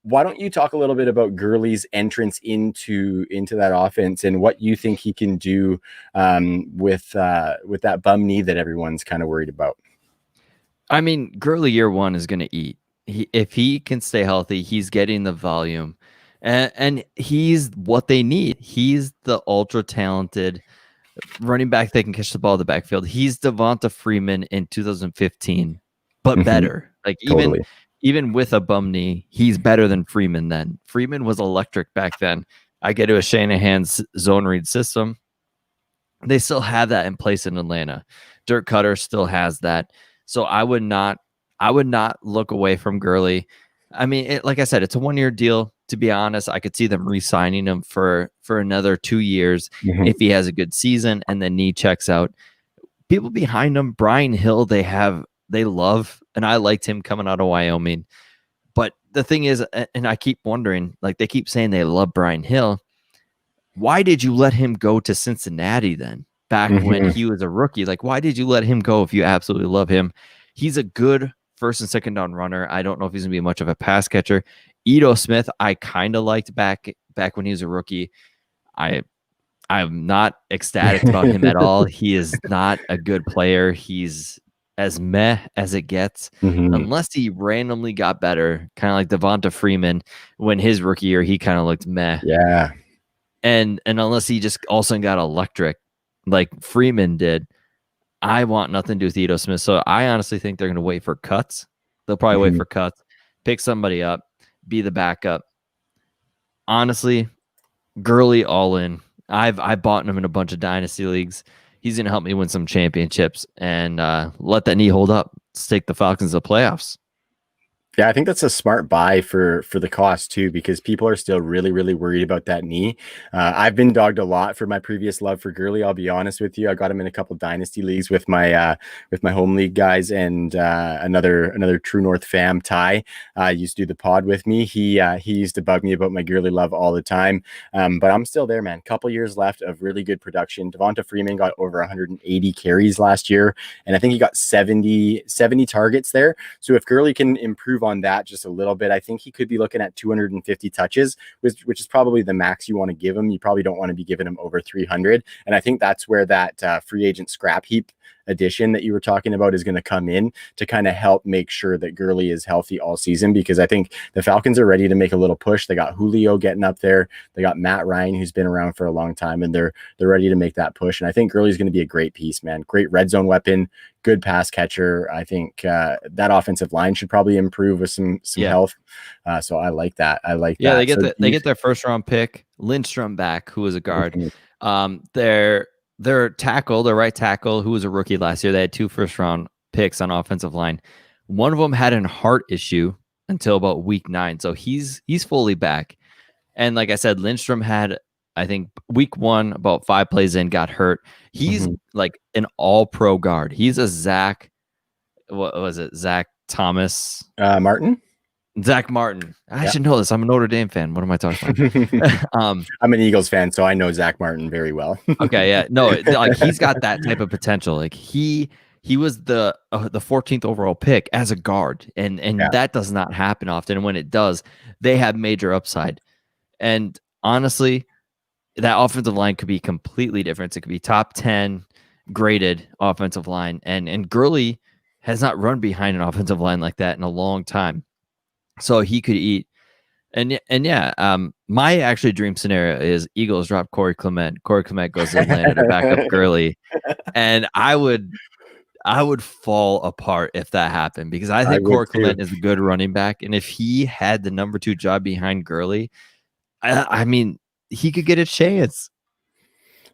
why don't you talk a little bit about Gurley's entrance into that offense and what you think he can do with that bum knee that everyone's kind of worried about? I mean, Gurley year one is going to eat. If he can stay healthy, he's getting the volume, and he's what they need. He's the ultra talented running back that can catch the ball in the backfield. He's Devonta Freeman in 2015, but better. Like even with a bum knee, he's better than Freeman then. Freeman was electric back then. I get to a Shanahan's zone read system. They still have that in place in Atlanta. Dirk Cutter still has that. So I would not look away from Gurley. I mean, like I said, it's a 1-year deal. To be honest, I could see them re-signing him for another 2 years if he has a good season and the knee checks out. People behind him, Brian Hill, they love, and I liked him coming out of Wyoming. But the thing is, and I keep wondering, like they keep saying they love Brian Hill. Why did you let him go to Cincinnati then? Back when he was a rookie, like why did you let him go if you absolutely love him? He's a good first and second down runner. I don't know if he's gonna be much of a pass catcher. Ito Smith, I kind of liked back when he was a rookie. I'm not ecstatic about him at all. He is not a good player. He's as meh as it gets, unless he randomly got better, kind of like Devonta Freeman when his rookie year, he kind of looked meh. Yeah. And unless he just all of a sudden got electric like Freeman did, I want nothing to do with Ito Smith. So I honestly think they're going to wait for cuts. They'll probably wait for cuts, pick somebody up, be the backup. Honestly, Gurley all in. I bought him in a bunch of dynasty leagues. He's going to help me win some championships and let that knee hold up. Let's take the Falcons to the playoffs. Yeah, I think that's a smart buy for the cost too, because people are still really, really worried about that knee. I've been dogged a lot for my previous love for Gurley. I'll be honest with you. I got him in a couple dynasty leagues with my home league guys, and another True North fam, Ty, used to do the pod with me. He used to bug me about my Gurley love all the time. But I'm still there, man. Couple years left of really good production. Devonta Freeman got over 180 carries last year, and I think he got 70 targets there. So if Gurley can improve on that just a little bit, I think he could be looking at 250 touches, which is probably the max you want to give him. You probably don't want to be giving him over 300. And I think that's where that free agent scrap heap addition that you were talking about is going to come in to kind of help make sure that Gurley is healthy all season, because I think the Falcons are ready to make a little push. They got Julio getting up there. They got Matt Ryan, who's been around for a long time, and they're ready to make that push. And I think Gurley's going to be a great piece, man. Great red zone weapon, good pass catcher. I think that offensive line should probably improve with some health. So I like that. Yeah, they get their first round pick, Lindstrom back, who was a guard. Their right tackle, who was a rookie last year, they had 2 first-round picks on offensive line. One of them had a heart issue until about week 9, so he's fully back. And like I said, Lindstrom had, I think, week 1, about 5 plays in, got hurt. He's like an all-pro guard. He's a Zach Thomas? Martin? Zach Martin. I should know this. I'm a Notre Dame fan. What am I talking about? I'm an Eagles fan, so I know Zach Martin very well. Okay, yeah. No, like he's got that type of potential. Like he was the 14th overall pick as a guard, and that does not happen often. And when it does, they have major upside. And honestly, that offensive line could be completely different. It could be top 10 graded offensive line, and Gurley has not run behind an offensive line like that in a long time. So he could eat. And my actually dream scenario is Eagles drop Corey Clement. Corey Clement goes to Atlanta to back up Gurley. And I would I would fall apart if that happened because I think would Corey Clement is a good running back, and if he had the number 2 job behind Gurley, I mean, he could get a chance.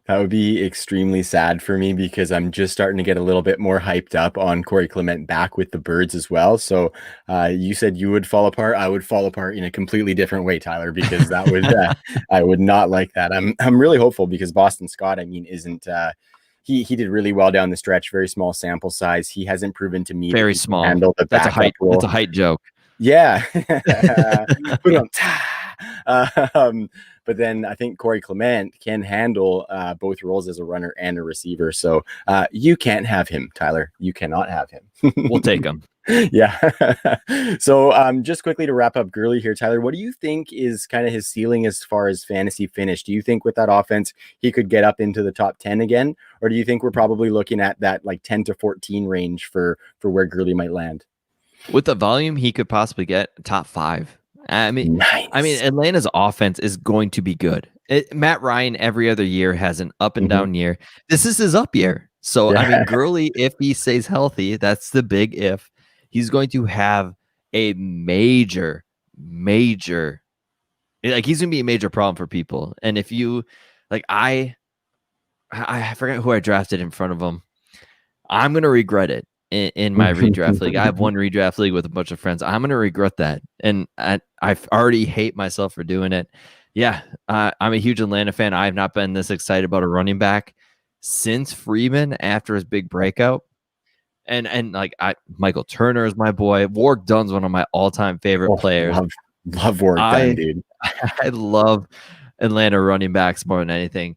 That would be extremely sad for me because I'm just starting to get a little bit more hyped up on Corey Clement back with the Birds as well. So you said you would fall apart. I would fall apart in a completely different way, Tyler, because that would I would not like that. I'm really hopeful because Boston Scott, I mean, isn't he did really well down the stretch. Very small sample size. He hasn't proven to me Very that he can small. handle the That's a backup height. role. That's a height joke. Yeah. But then I think Corey Clement can handle both roles as a runner and a receiver. So you can't have him, Tyler. You cannot have him. We'll take him. Yeah. So just quickly to wrap up Gurley here, Tyler, what do you think is kind of his ceiling as far as fantasy finish? Do you think with that offense he could get up into the top 10 again? Or do you think we're probably looking at that like 10 to 14 range for where Gurley might land? With the volume, he could possibly get top 5. I mean, nice. Atlanta's offense is going to be good. Matt Ryan every other year has an up and down year. This is his up year. So, I mean, Gurley, if he stays healthy, that's the big if. He's going to have a major, like he's going to be a major problem for people. And if you, like, I forget who I drafted in front of him. I'm going to regret it. In my redraft league. I have one redraft league with a bunch of friends. I'm going to regret that. And I already hate myself for doing it. Yeah, I'm a huge Atlanta fan. I have not been this excited about a running back since Freeman after his big breakout. And like Michael Turner is my boy. Warwick Dunn's one of my all-time favorite players. Love Warwick Dunn, dude. I love Atlanta running backs more than anything.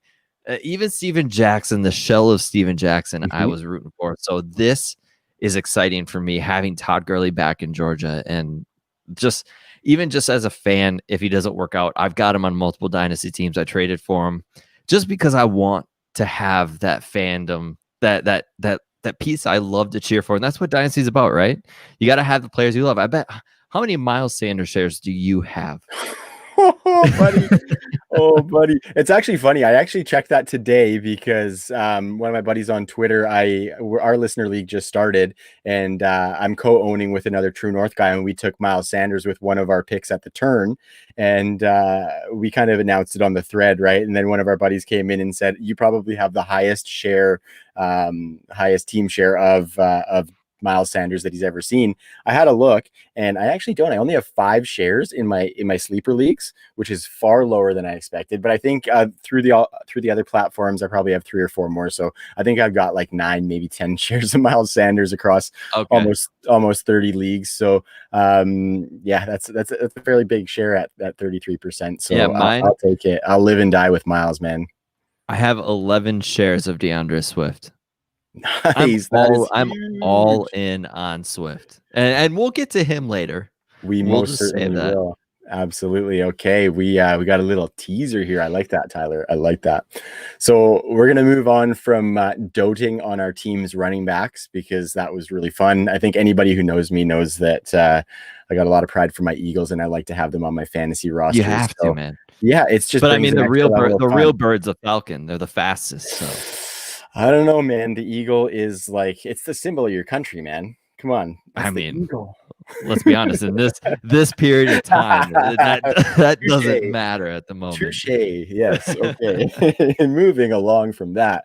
Even Steven Jackson, the shell of Steven Jackson, I was rooting for. So this is exciting for me having Todd Gurley back in Georgia, and just as a fan, if he doesn't work out, I've got him on multiple dynasty teams. I traded for him just because I want to have that fandom, that piece I love to cheer for, and that's what dynasty is about, right? You got to have the players you love. I bet. How many Miles Sanders shares do you have? buddy. It's actually funny. I actually checked that today because one of my buddies on Twitter, our listener league just started, and I'm co-owning with another True North guy, and we took Miles Sanders with one of our picks at the turn, and we kind of announced it on the thread, right? And then one of our buddies came in and said, "You probably have the highest team share of Miles Sanders that he's ever seen." I had a look, and I actually don't. I only have 5 shares in my sleeper leagues, which is far lower than I expected. But I think through the other platforms, I probably have 3 or 4 more. So I think I've got like 9, maybe 10 shares of Miles Sanders across almost 30 leagues. So yeah, that's a fairly big share at 33%. So yeah, I'll take it. I'll live and die with Miles, man. I have 11 shares of DeAndre Swift. Nice. I'm all in on Swift, and we'll get to him later. We'll most certainly will. Absolutely. Okay, we got a little teaser here. I like that, Tyler. I like that. So we're gonna move on from doting on our team's running backs because that was really fun. I think anybody who knows me knows that I got a lot of pride for my Eagles, and I like to have them on my fantasy roster. You have to, man. Yeah, it's just. But I mean, the real bird's a falcon. They're the fastest. So. I don't know, man. The eagle is like, it's the symbol of your country, man. Come on. I mean, let's be honest. In this period of time, that doesn't matter at the moment. Touche. Yes. Okay. Moving along from that,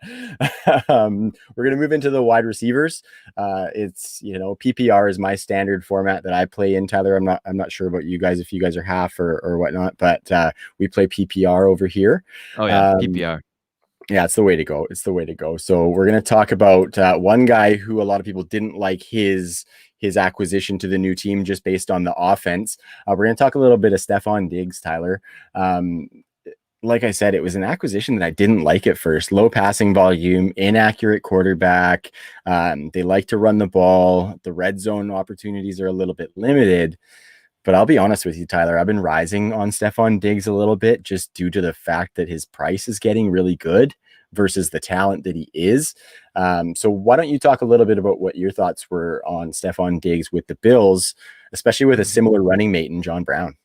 we're gonna move into the wide receivers. It's PPR is my standard format that I play in. Tyler, I'm not sure about you guys if you guys are half or whatnot, but we play PPR over here. Oh yeah, PPR. Yeah, it's the way to go. It's the way to go. So we're going to talk about one guy who a lot of people didn't like his acquisition to the new team just based on the offense. We're going to talk a little bit of Stefan Diggs, Tyler. Like I said, it was an acquisition that I didn't like at first. Low passing volume, inaccurate quarterback. They like to run the ball. The red zone opportunities are a little bit limited. But I'll be honest with you, Tyler, I've been rising on Stefan Diggs a little bit just due to the fact that his price is getting really good versus the talent that he is. So why don't you talk a little bit about what your thoughts were on Stefan Diggs with the Bills, especially with a similar running mate in John Brown?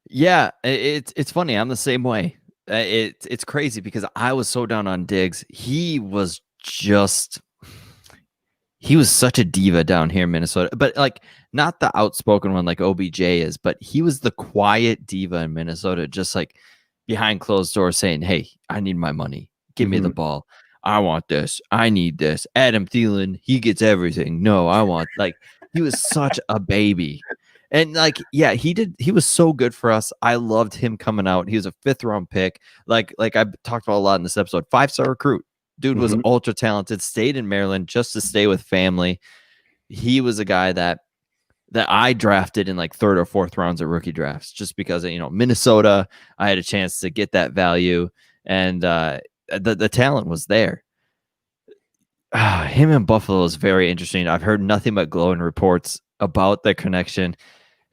Yeah, it's funny. I'm the same way. It's crazy because I was so down on Diggs. He was just he was such a diva down here in Minnesota, but like not the outspoken one like OBJ is, but he was the quiet diva in Minnesota, just like behind closed doors saying, "Hey, I need my money. Give me the ball. I want this. I need this. Adam Thielen, he gets everything. No, I want like he was such a baby." And like, yeah, he was so good for us. I loved him coming out. He was a 5th-round pick. Like I talked about a lot in this episode. 5-star recruit. Dude was ultra talented, stayed in Maryland just to stay with family. He was a guy that I drafted in like 3rd or 4th rounds of rookie drafts just because of, Minnesota. I had a chance to get that value, and the talent was there. Him in Buffalo is very interesting. I've heard nothing but glowing reports about their connection.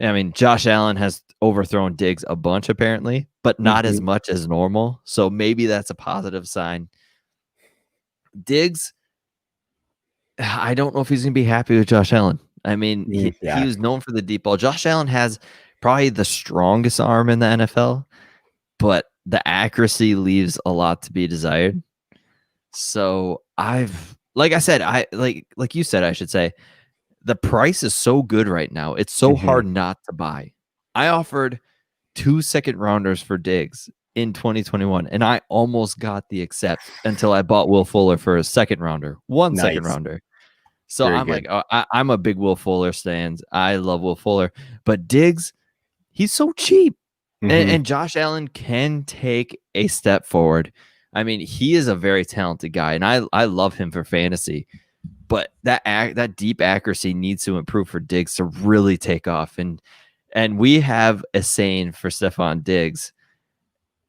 I mean, Josh Allen has overthrown Diggs a bunch apparently, but not as much as normal. So maybe that's a positive sign. Diggs, I don't know if he's going to be happy with Josh Allen. I mean, he was known for the deep ball. Josh Allen has probably the strongest arm in the NFL, but the accuracy leaves a lot to be desired. So like I said, like you said, I should say, the price is so good right now. It's so hard not to buy. I offered 2 second-rounders for Diggs in 2021, and I almost got the accept until I bought Will Fuller for a 2nd-rounder, 1 second-rounder. So very I'm good. Like, I'm a big Will Fuller stan. I love Will Fuller, but Diggs, he's so cheap, and Josh Allen can take a step forward. I mean, he is a very talented guy, and I love him for fantasy. But that deep accuracy needs to improve for Diggs to really take off. And we have a saying for Stefan Diggs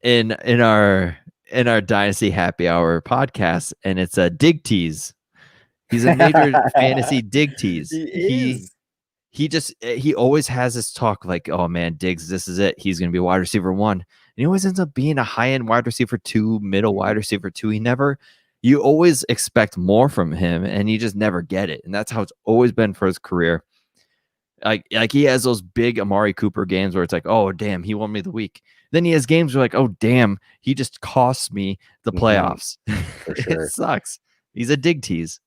in our Dynasty Happy Hour podcast, and it's a dig tease. He's a major fantasy dig tease. He always has this talk like, oh man, Diggs, this is it. He's going to be wide receiver 1. And he always ends up being a high-end wide receiver 2, middle wide receiver 2. You always expect more from him, and you just never get it. And that's how it's always been for his career. Like he has those big Amari Cooper games where it's like, oh, damn, he won me the week. Then he has games where like, oh, damn, he just costs me the playoffs. For sure. It sucks. He's a dig tease.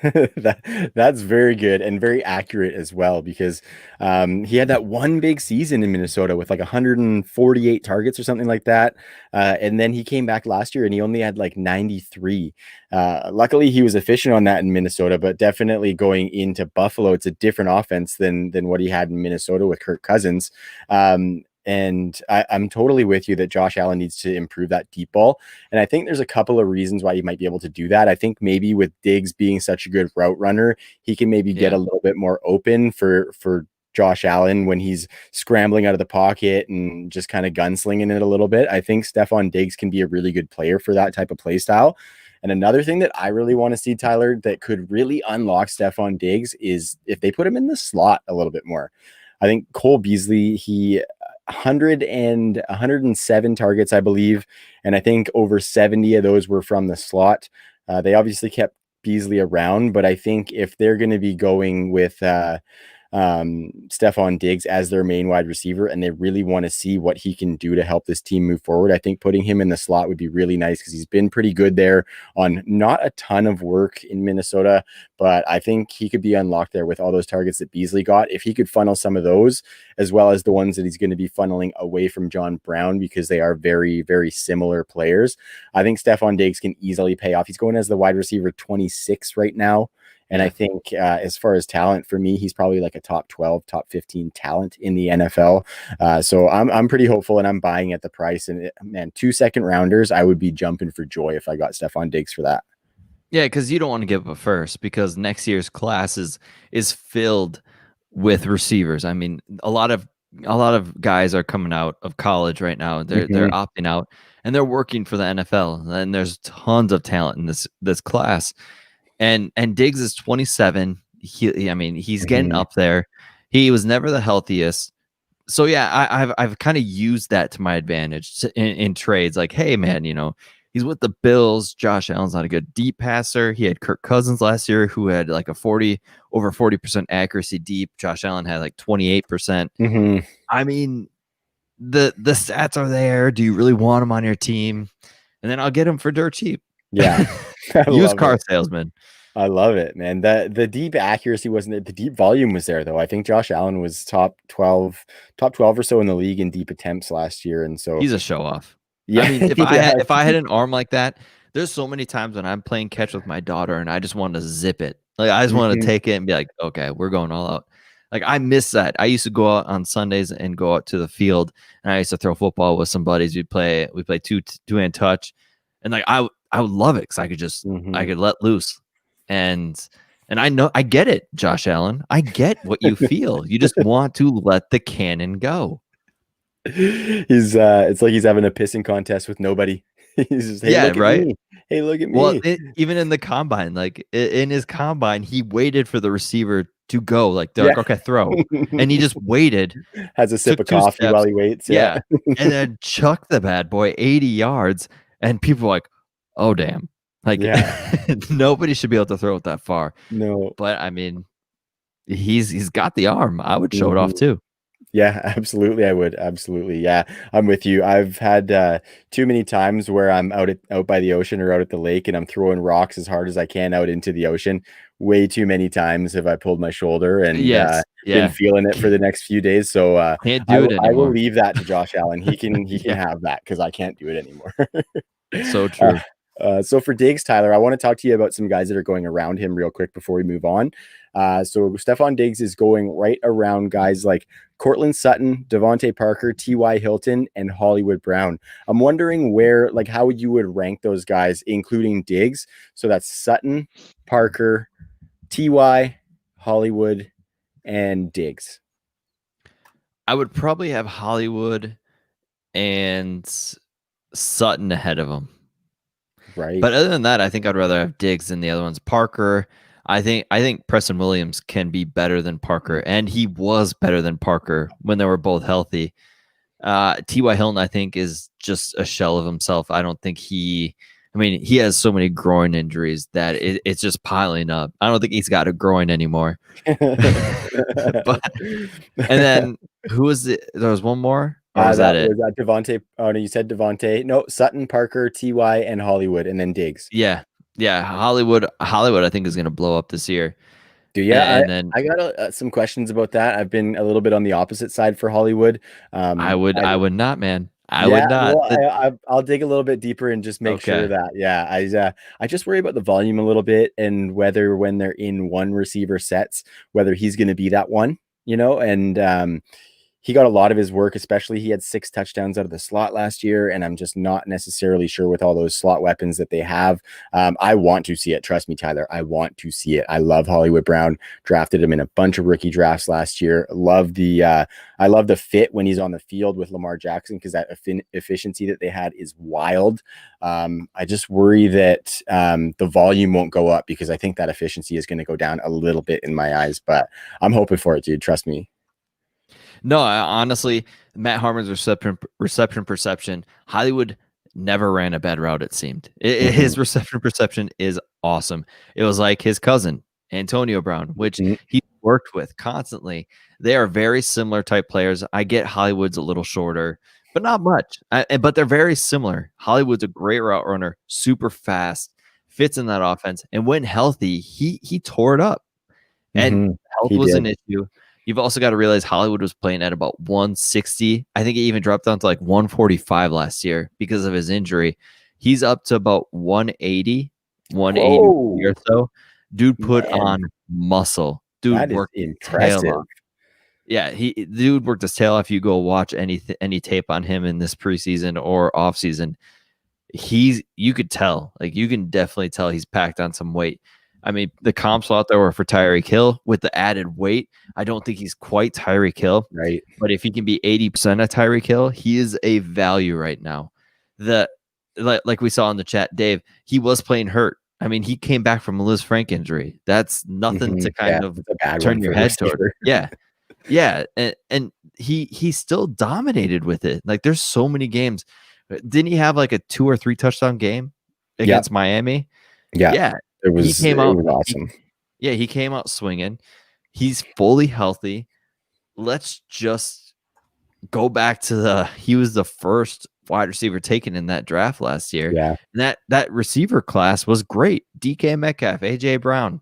That's very good and very accurate as well, because he had that one big season in Minnesota with like 148 targets or something like that, and then he came back last year and he only had like 93. Luckily he was efficient on that in Minnesota, but definitely going into Buffalo, it's a different offense than what he had in Minnesota with Kirk Cousins. And I'm totally with you that Josh Allen needs to improve that deep ball. And I think there's a couple of reasons why he might be able to do that. I think maybe with Diggs being such a good route runner, he can maybe get a little bit more open for Josh Allen when he's scrambling out of the pocket and just kind of gunslinging it a little bit. I think Stefan Diggs can be a really good player for that type of play style. And another thing that I really want to see, Tyler, that could really unlock Stefan Diggs is if they put him in the slot a little bit more. I think Cole Beasley, he 107 targets, I believe. And I think over 70 of those were from the slot. They obviously kept Beasley around, but I think if they're going to be going with Stefan Diggs as their main wide receiver and they really want to see what he can do to help this team move forward, I think putting him in the slot would be really nice because he's been pretty good there on not a ton of work in Minnesota, but I think he could be unlocked there with all those targets that Beasley got. If he could funnel some of those as well as the ones that he's going to be funneling away from John Brown because they are very, very similar players, I think Stefan Diggs can easily pay off. He's going as the wide receiver 26 right now. And I think as far as talent, for me, he's probably like a top 12, top 15 talent in the NFL. So I'm pretty hopeful and I'm buying at the price. And man, 2 second rounders, I would be jumping for joy if I got Stefan Diggs for that. Yeah, because you don't want to give up a first because next year's class is filled with receivers. I mean, a lot of guys are coming out of college right now. They're opting out and they're working for the NFL. And there's tons of talent in this class. And Diggs is 27. He's getting up there. He was never the healthiest. So yeah, I've kind of used that to my advantage in trades. Like, hey man, he's with the Bills. Josh Allen's not a good deep passer. He had Kirk Cousins last year, who had like over 40% accuracy deep. Josh Allen had like 28%. I mean, the stats are there. Do you really want him on your team? And then I'll get him for dirt cheap. Yeah. Used car salesman. I love it, man. The deep accuracy wasn't there. The deep volume was there though. I think Josh Allen was top 12 or so in the league in deep attempts last year. And so He's a show off. yeah, I mean, yeah. if I had an arm like that, there's so many times when I'm playing catch with my daughter and I just want to zip it. Like I just want to Mhm. take it and be like, okay, we're going all out. Like I miss that. I used to go out on Sundays and go out to the field, and I used to throw football with some buddies. We play two-hand touch, and like I would love it because I Mhm. could let loose, and I know I get it, Josh Allen. I get what you feel. You just want to let the cannon go. He's it's like he's having a pissing contest with nobody. He's just, hey, Yeah, look at right. me. Hey, look at Well, me. even in the combine, like in his combine, he waited for the receiver to go. Like they're Yeah. like, okay, throw, and he just waited, Has a sip took of two coffee while steps, he waits. Yeah. yeah, and then chucked the bad boy 80 yards, and people were like, oh damn, like Yeah. nobody should be able to throw it that far. No. But I mean, he's got the arm. I would show it off Mhm. too. Yeah, absolutely. I would. Absolutely. Yeah, I'm with you. I've had too many times where I'm out by the ocean or out at the lake and I'm throwing rocks as hard as I can out into the ocean. Way too many times have I pulled my shoulder and Yes, been yeah, feeling it for the next few days. So can't do it I will anymore. leave that to Josh Allen. He can Yeah, have that because I can't do it anymore. so uh, true. so for Diggs, Tyler, I want to talk to you about some guys that are going around him real quick before we move on. So Stefan Diggs is going right around guys like Cortland Sutton, Devontae Parker, T.Y. Hilton, and Hollywood Brown. I'm wondering like how you would rank those guys, including Diggs. So that's Sutton, Parker, T.Y., Hollywood, and Diggs. I would probably have Hollywood and Sutton ahead of him. Right. But other than that, I think I'd rather have Diggs than the other ones. Parker, I think Preston Williams can be better than Parker, and he was better than Parker when they were both healthy. T.Y. Hilton, I think, is just a shell of himself. I don't think he has so many groin injuries that it's just piling up. I don't think he's got a groin anymore. But and then who was it? There was one more, or was that That it? was Devontae. Oh no, you said Devontae. No, Sutton, Parker, Ty, and Hollywood, and then Diggs. Yeah, yeah. Hollywood, I think is going to blow up this year. Yeah, And then I got some questions about that. I've been a little bit on the opposite side for Hollywood. I would not, man. I Yeah, would not. well, I'll dig a little bit deeper and just make sure Okay. that I just worry about the volume a little bit and whether when they're in one receiver sets, whether he's going to be that one, and he got a lot of his work, especially he had 6 touchdowns out of the slot last year, and I'm just not necessarily sure with all those slot weapons that they have. I want to see it. Trust me, Tyler. I want to see it. I love Hollywood Brown. Drafted him in a bunch of rookie drafts last year. I love the fit when he's on the field with Lamar Jackson because that efficiency that they had is wild. I just worry that the volume won't go up because I think that efficiency is going to go down a little bit in my eyes, but I'm hoping for it, dude. Trust me. No, honestly, Matt Harmon's reception perception, Hollywood never ran a bad route, it seemed. His reception perception is awesome. It was like his cousin, Antonio Brown, which Mhm. he worked with constantly. They are very similar type players. I get Hollywood's a little shorter, but not much. But they're very similar. Hollywood's a great route runner, super fast, fits in that offense. And when healthy, he tore it up. And Mhm. health He was did. an issue. You've also got to realize Hollywood was playing at about 160. I think he even dropped down to like 145 last year because of his injury. He's up to about 180, 180 or Whoa, so. Dude put man, on muscle. Dude that is worked his tail impressive. off. Yeah, dude worked his tail off. You go watch any tape on him in this preseason or offseason. You could tell, like you can definitely tell he's packed on some weight. I mean, the comps out there were for Tyreek Hill with the added weight. I don't think he's quite Tyreek Hill, Right. but if he can be 80% of Tyreek Hill, he is a value right now. Like we saw in the chat, Dave, he was playing hurt. I mean, he came back from a Liz Frank injury. That's nothing to Yeah, kind of it's a bad one turn for your a head toward. receiver. Yeah. Yeah. And he still dominated with it. Like there's so many games. Didn't he have like a 2 or 3 touchdown game Yeah, against Miami? yeah, Yeah. it He was came out awesome. he came out swinging. He's fully healthy. Let's just go back to he was the first wide receiver taken in that draft last year. Yeah. And that receiver class was great. DK Metcalf, AJ Brown,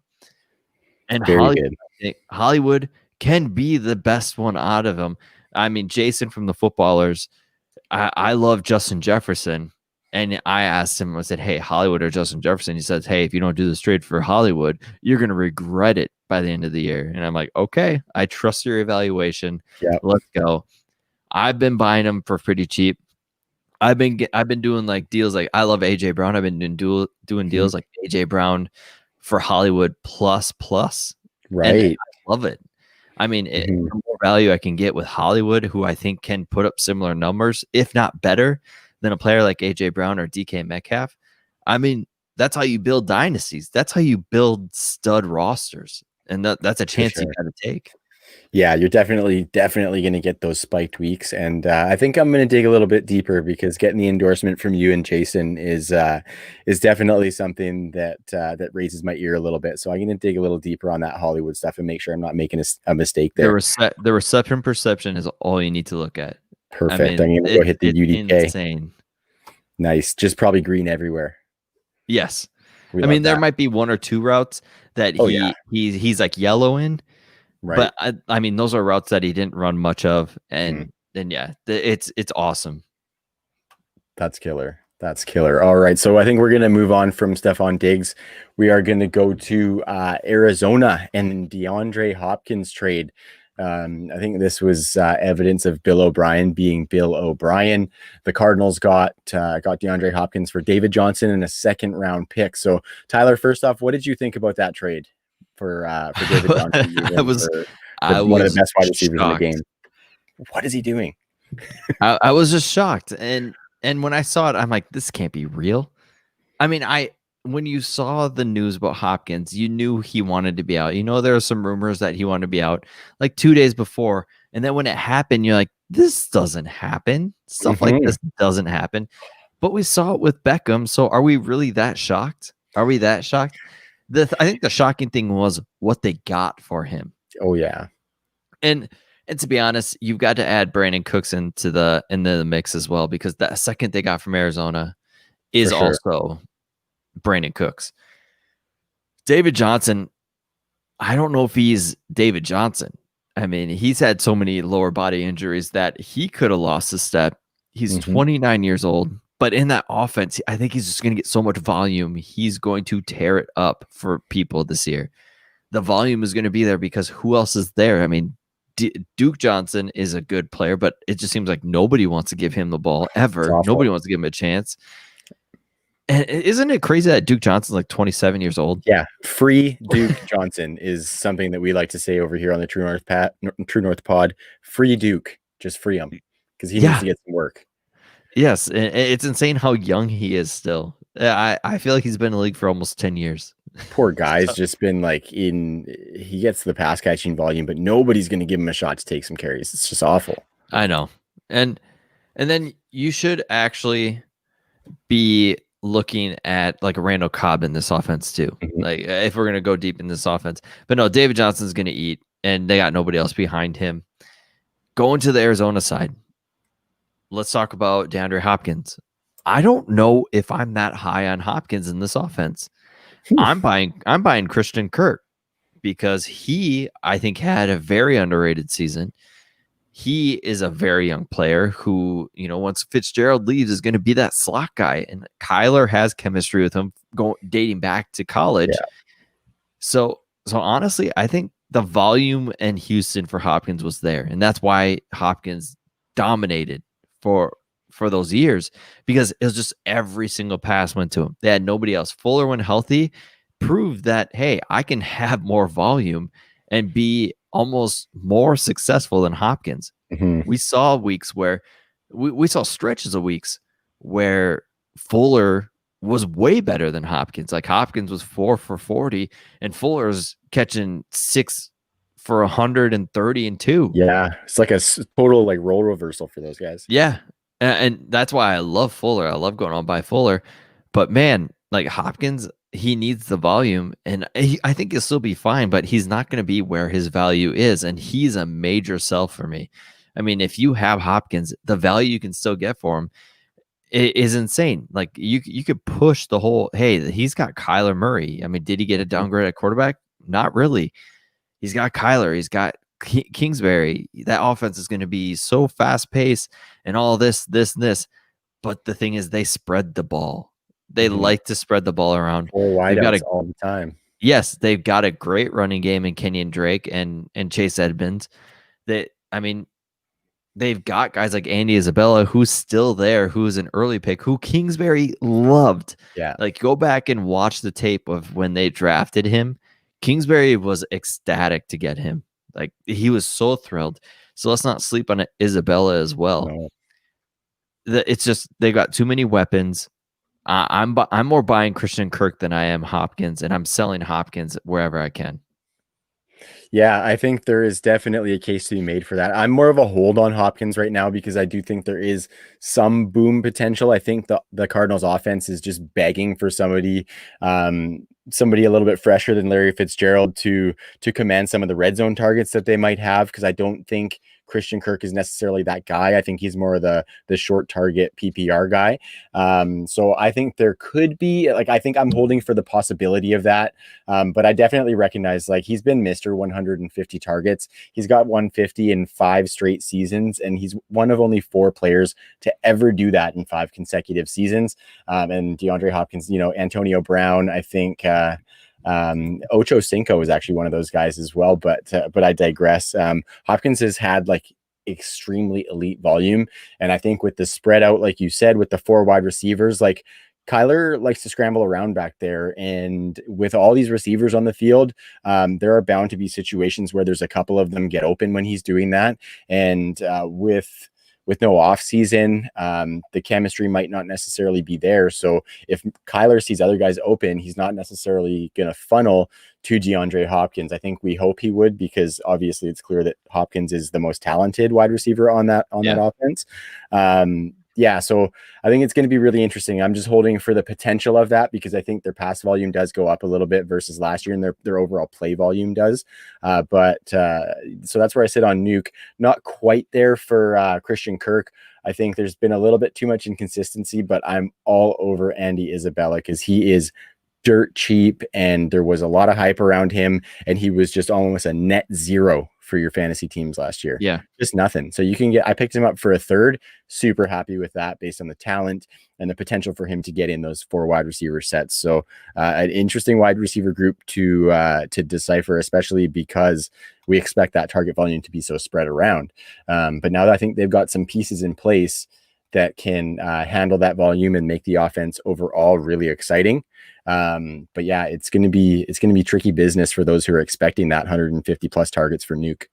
and Very good. Hollywood can be the best one out of them. I mean, Jason from the Footballers, I love Justin Jefferson. And I asked him, I said, hey, Hollywood or Justin Jefferson? He says, hey, if you don't do this trade for Hollywood, you're going to regret it by the end of the year. And I'm like, okay, I trust your evaluation. Yeah. Let's go. I've been buying them for pretty cheap. I've been doing like deals. Like I love AJ Brown. I've been doing deals like AJ Brown for Hollywood plus. Right. And I love it. I mean, the more value I can get with Hollywood, who I think can put up similar numbers, if not better, than a player like AJ Brown or DK Metcalf. I mean, that's how you build dynasties. That's how you build stud rosters. And that's a chance you got to take. Yeah, you're definitely going to get those spiked weeks. And I think I'm going to dig a little bit deeper because getting the endorsement from you and Jason is definitely something that raises my ear a little bit. So I'm going to dig a little deeper on that Hollywood stuff and make sure I'm not making a mistake there. The reception perception is all you need to look at. Perfect. I'm going to go hit the UDK. Insane. Nice. Just probably green everywhere. Yes. I mean, there might be one or two routes that he's like yellow in. Right. But I mean, those are routes that he didn't run much of, and then it's awesome. That's killer. That's killer. All right, so I think we're gonna move on from Stefan Diggs. We are gonna go to Arizona and DeAndre Hopkins trade. I think this was evidence of Bill O'Brien being Bill O'Brien. The Cardinals got DeAndre Hopkins for David Johnson and a second-round pick. So, Tyler, first off, what did you think about that trade for David Johnson? One of the best wide receivers in the game. What is he doing? I was just shocked, and when I saw it, I'm like, this can't be real. I mean, when you saw the news about Hopkins, you knew he wanted to be out. You know, there were some rumors that he wanted to be out like 2 days before. And then when it happened, you're like, this doesn't happen. Stuff like this doesn't happen. But we saw it with Beckham. So are we really that shocked? Are we that shocked? I think the shocking thing was what they got for him. Oh, yeah. And to be honest, you've got to add Brandon Cooks into the mix as well, because that second they got from Arizona is also Brandon Cooks. David Johnson, I don't know if he's David Johnson. I mean, he's had so many lower body injuries that he could have lost a step. He's 29 years old, but in that offense, I think he's just going to get so much volume. He's going to tear it up for people this year. The volume is going to be there because who else is there? I mean, Duke Johnson is a good player, but it just seems like nobody wants to give him the ball ever. Nobody wants to give him a chance. And isn't it crazy that Duke Johnson's like 27 years old? Yeah, free Duke Johnson is something that we like to say over here on the True North Pod. Free Duke, just free him because he needs to get some work. Yes, and it's insane how young he is still. I feel like he's been in the league for almost 10 years. Poor guy's just been like he gets the pass catching volume, but nobody's going to give him a shot to take some carries. It's just awful. I know. And then you should actually be looking at like a Randall Cobb in this offense too. Like if we're going to go deep in this offense. But no, David Johnson's going to eat, and they got nobody else behind him. Going to the Arizona side, let's talk about DeAndre Hopkins. I don't know if I'm that high on Hopkins in this offense. I'm buying Christian Kirk because he, I think, had a very underrated season. He is a very young player who, once Fitzgerald leaves, is going to be that slot guy. And Kyler has chemistry with him dating back to college. Yeah. So honestly, I think the volume in Houston for Hopkins was there. And that's why Hopkins dominated for those years, because it was just every single pass went to him. They had nobody else. Fuller, when healthy, proved that, hey, I can have more volume and be almost more successful than Hopkins. We saw weeks where we saw stretches of weeks where Fuller was way better than Hopkins. Like Hopkins was 4 for 40 and Fuller's catching 6 for 130 and 2. Yeah. It's like a total like role reversal for those guys. Yeah. And that's why I love Fuller. I love going on by Fuller. But man, like Hopkins, he needs the volume, and I think he'll still be fine, but he's not going to be where his value is, and he's a major sell for me. I mean, if you have Hopkins, the value you can still get for him is insane. Like you could push the whole, hey, he's got Kyler Murray. I mean, did he get a downgrade at quarterback? Not really. He's got Kyler. He's got Kingsbury. That offense is going to be so fast paced and all this. But the thing is, they spread the ball. They like to spread the ball around. 4 wideouts all the time. Yes, they've got a great running game in Kenyon Drake and Chase Edmonds. I mean, they've got guys like Andy Isabella, who's still there, who's an early pick, who Kingsbury loved. Yeah. Like, go back and watch the tape of when they drafted him. Kingsbury was ecstatic to get him. Like, he was so thrilled. So let's not sleep on Isabella as well. No. It's just they've got too many weapons. I'm more buying Christian Kirk than I am Hopkins, and I'm selling Hopkins wherever I can. Yeah, I think there is definitely a case to be made for that. I'm more of a hold on Hopkins right now because I do think there is some boom potential. I think the Cardinals offense is just begging for somebody a little bit fresher than Larry Fitzgerald to command some of the red zone targets that they might have, because I don't think Christian Kirk is necessarily that guy. I think he's more of the short target PPR guy. So I think there could be, like, I think I'm holding for the possibility of that. But I definitely recognize, like, he's been Mr. 150 targets. He's got 150 in 5 straight seasons, and he's one of only 4 players to ever do that in 5 consecutive seasons. And DeAndre Hopkins, Antonio Brown, I think, Ocho Cinco is actually one of those guys as well, but I digress. Hopkins has had like extremely elite volume, and I think with the spread out, like you said, with the 4 wide receivers, like Kyler likes to scramble around back there, and with all these receivers on the field, there are bound to be situations where there's a couple of them get open when he's doing that, and with no off season, the chemistry might not necessarily be there. So if Kyler sees other guys open, he's not necessarily going to funnel to DeAndre Hopkins. I think we hope he would, because obviously it's clear that Hopkins is the most talented wide receiver on that offense. So I think it's going to be really interesting. I'm just holding for the potential of that, because I think their pass volume does go up a little bit versus last year, and their overall play volume does. So that's where I sit on Nuke. Not quite there for Christian Kirk. I think there's been a little bit too much inconsistency, but I'm all over Andy Isabella because he is dirt cheap, and there was a lot of hype around him, and he was just almost a net zero for your fantasy teams last year. Yeah. Just nothing. So I picked him up for a third, super happy with that based on the talent and the potential for him to get in those 4 wide receiver sets. So an interesting wide receiver group to decipher, especially because we expect that target volume to be so spread around. But now that I think they've got some pieces in place that can handle that volume and make the offense overall really exciting. But yeah, it's going to be tricky business for those who are expecting that 150 plus targets for Nuke.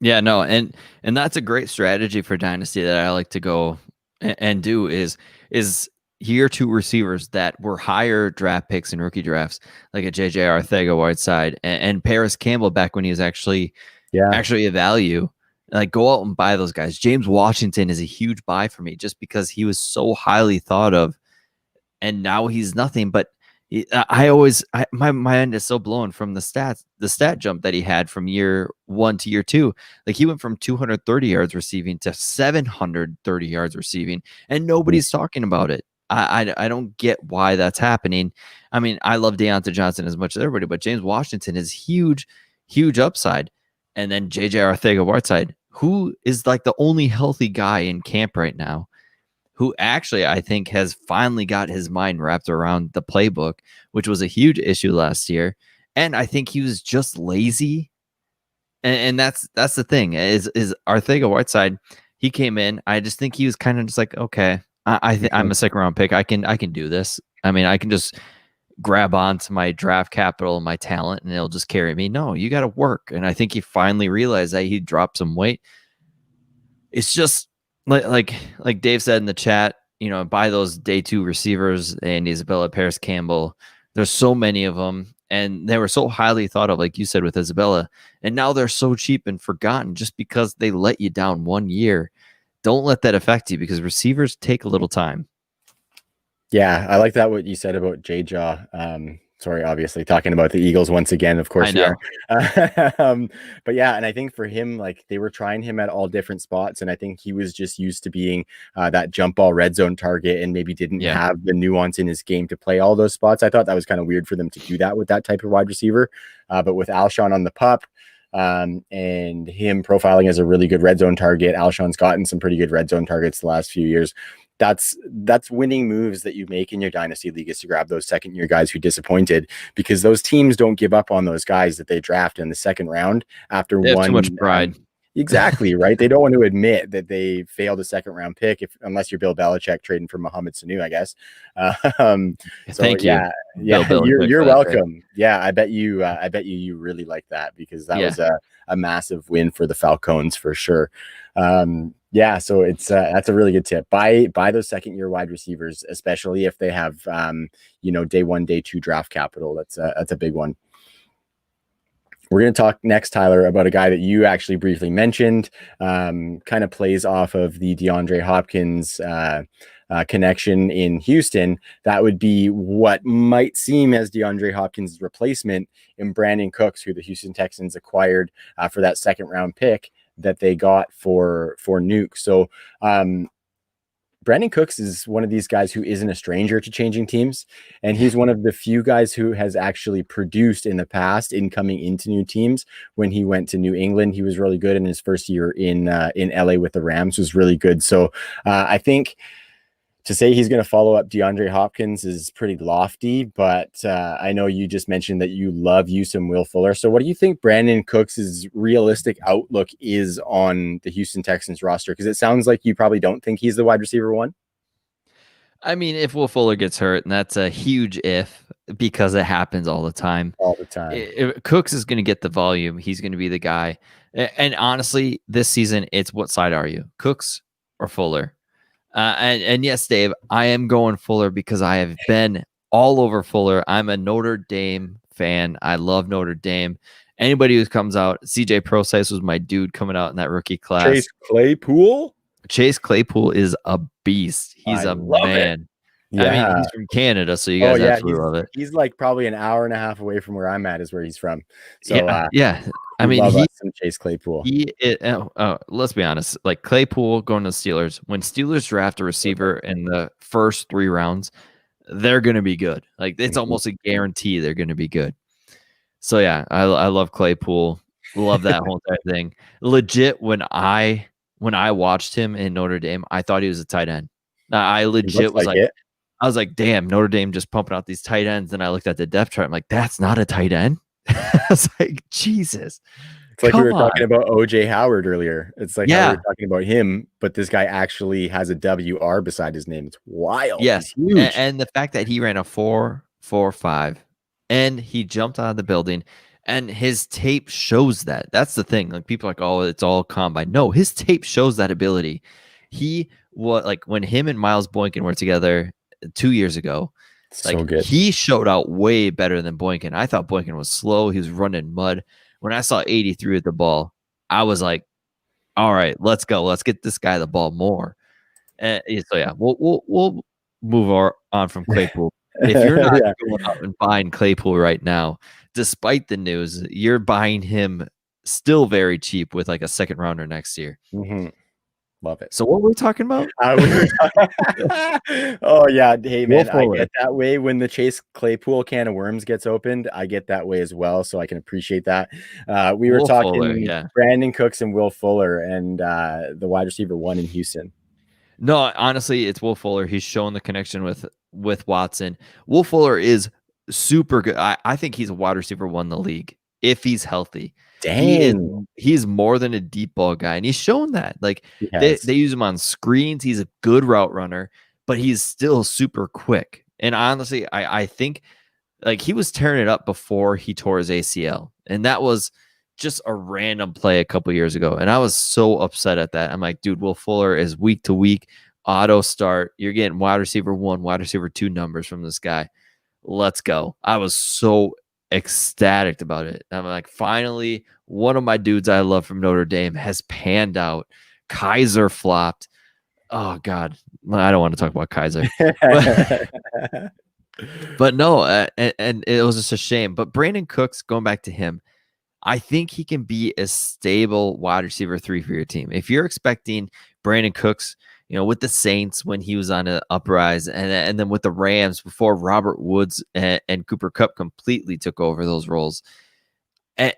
Yeah, no, and that's a great strategy for Dynasty that I like to go and do is year 2 receivers that were higher draft picks in rookie drafts, like a JJ Arcega-Whiteside and Paris Campbell back when he was actually a value. Like, go out and buy those guys. James Washington is a huge buy for me just because he was so highly thought of, and now he's nothing. But my mind is so blown from the stat jump that he had from year 1 to year 2. Like, he went from 230 yards receiving to 730 yards receiving, and nobody's talking about it. I don't get why that's happening. I mean, I love Deontay Johnson as much as everybody, but James Washington is huge upside. And then JJ Arcega-Whiteside, who is like the only healthy guy in camp right now, who actually I think has finally got his mind wrapped around the playbook, which was a huge issue last year. And I think he was just lazy. And that's the thing is Arcega-Whiteside. He came in. I just think he was kind of just like, okay, I'm a 2nd round pick. I can do this. I mean, I can just grab onto my draft capital and my talent, and it'll just carry me. No, you got to work. And I think he finally realized that he dropped some weight. It's just like Dave said in the chat, buy those day 2 receivers, and Isabella, Paris Campbell. There's so many of them, and they were so highly thought of, like you said, with Isabella. And now they're so cheap and forgotten just because they let you down 1 year. Don't let that affect you, because receivers take a little time. Yeah, I like that what you said about J-Jaw. Sorry, obviously talking about the Eagles once again. Of course, I know. But yeah, and I think for him, like they were trying him at all different spots, and I think he was just used to being that jump ball red zone target, and maybe didn't have the nuance in his game to play all those spots. I thought that was kind of weird for them to do that with that type of wide receiver. But with Alshon on the pup, and him profiling as a really good red zone target, Alshon's gotten some pretty good red zone targets the last few years. That's winning moves that you make in your dynasty league, is to grab those second year guys who disappointed, because those teams don't give up on those guys that they draft in the second round after They have one. too much pride. Exactly, right. They don't want to admit that they failed a second round pick, unless you're Bill Belichick trading for Mohamed Sanu, I guess. Thank you. You're welcome. Yeah, I bet you really like that, because that was a massive win for the Falcons for sure. So it's that's a really good tip. Buy those second year wide receivers, especially if they have day 1, day 2 draft capital. That's a big one. We're going to talk next, Tyler, about a guy that you actually briefly mentioned, kind of plays off of the DeAndre Hopkins connection in Houston. That would be what might seem as DeAndre Hopkins' replacement in Brandon Cooks, who the Houston Texans acquired for that second round pick that they got for Nuke. So Brandon Cooks is one of these guys who isn't a stranger to changing teams, and he's one of the few guys who has actually produced in the past in coming into new teams. When he went to New England, he was really good, in his first year in LA with the Rams was really good. So I think to say he's going to follow up DeAndre Hopkins is pretty lofty, but I know you just mentioned that you love some Will Fuller. So what do you think Brandon Cooks' realistic outlook is on the Houston Texans roster? Because it sounds like you probably don't think he's the wide receiver one. I mean, if Will Fuller gets hurt, and that's a huge if, because it happens all the time. All the time. If Cooks is going to get the volume. He's going to be the guy. And honestly, this season, it's what side are you, Cooks or Fuller? And yes, Dave, I am going Fuller because I have been all over Fuller. I'm a Notre Dame fan. I love Notre Dame. Anybody who comes out, CJ Prosise was my dude coming out in that rookie class. Chase Claypool is a beast. He's a man. Yeah. I mean, he's from Canada, so you guys absolutely love it. He's like probably an hour and a half away from where I'm at, is where he's from. So I mean, he's Chase Claypool. Let's be honest. Like Claypool going to the Steelers. When Steelers draft a receiver in the first 3 rounds, they're going to be good. Like it's almost a guarantee they're going to be good. So yeah, I love Claypool. Love that whole entire thing. Legit, when I watched him in Notre Dame, I thought he was a tight end. I legit was like I was like, damn, Notre Dame just pumping out these tight ends. And I looked at the depth chart. I'm like, that's not a tight end. I was like, Jesus. It's like we were talking about OJ Howard earlier. It's like how we were talking about him, but this guy actually has a WR beside his name. It's wild. Yes. And the fact that he ran a 4.45 and he jumped out of the building, and his tape shows that. That's the thing. Like people are like, oh, it's all combine. No, his tape shows that ability. He was like, when him and Miles Boykin were together 2 years ago, like so good. He showed out way better than Boykin. I thought Boykin was slow. He was running mud. When I saw 83 at the ball, I was like, all right, let's go. Let's get this guy the ball more. And so yeah, we'll move on from Claypool. If you're not going out and buying Claypool right now, despite the news, you're buying him still very cheap with like a second rounder next year. Mm-hmm. Love it. So what we're talking about? Oh yeah, hey man, I get that way when the Chase Claypool can of worms gets opened. I get that way as well, so I can appreciate that. We were talking Brandon Cooks and Will Fuller, and the wide receiver one in Houston. No, honestly, it's Will Fuller. He's shown the connection with Watson. Will Fuller is super good. I think he's a wide receiver one in the league if he's healthy. Dang, he's more than a deep ball guy, and he's shown that. Like they use him on screens. He's a good route runner, but he's still super quick. And honestly, I think like he was tearing it up before he tore his ACL, and that was just a random play a couple years ago. And I was so upset at that. I'm like, dude, Will Fuller is week to week auto start. You're getting wide receiver 1, wide receiver 2 numbers from this guy. Let's go. I was so ecstatic about it. I'm like, finally, one of my dudes I love from Notre Dame has panned out. Kaiser flopped. Oh God, I don't want to talk about Kaiser. But no, and it was just a shame. But Brandon Cooks, going back to him, I think he can be a stable wide receiver 3 for your team. If you're expecting Brandon Cooks, with the Saints when he was on an uprise, and then with the Rams before Robert Woods and Cooper Kupp completely took over those roles, and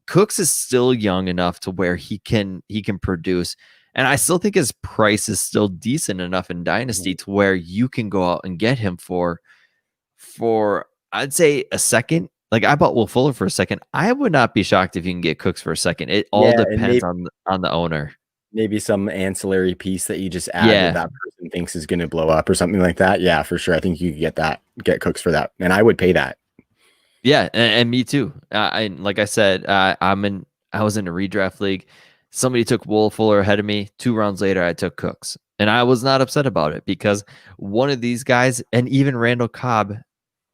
Cooks is still young enough to where he can produce. And I still think his price is still decent enough in Dynasty to where you can go out and get him for I'd say a second. Like I bought Will Fuller for a second. I would not be shocked if you can get Cooks for a second. It all Yeah, and depends on the owner. maybe some ancillary piece that you just add that person thinks is going to blow up or something like that. Yeah, for sure. I think you could get Cooks for that, and I would pay that. Yeah, and me too. Like I said, I was in a redraft league. Somebody took Will Fuller ahead of me. 2 rounds later, I took Cooks, and I was not upset about it because one of these guys, and even Randall Cobb,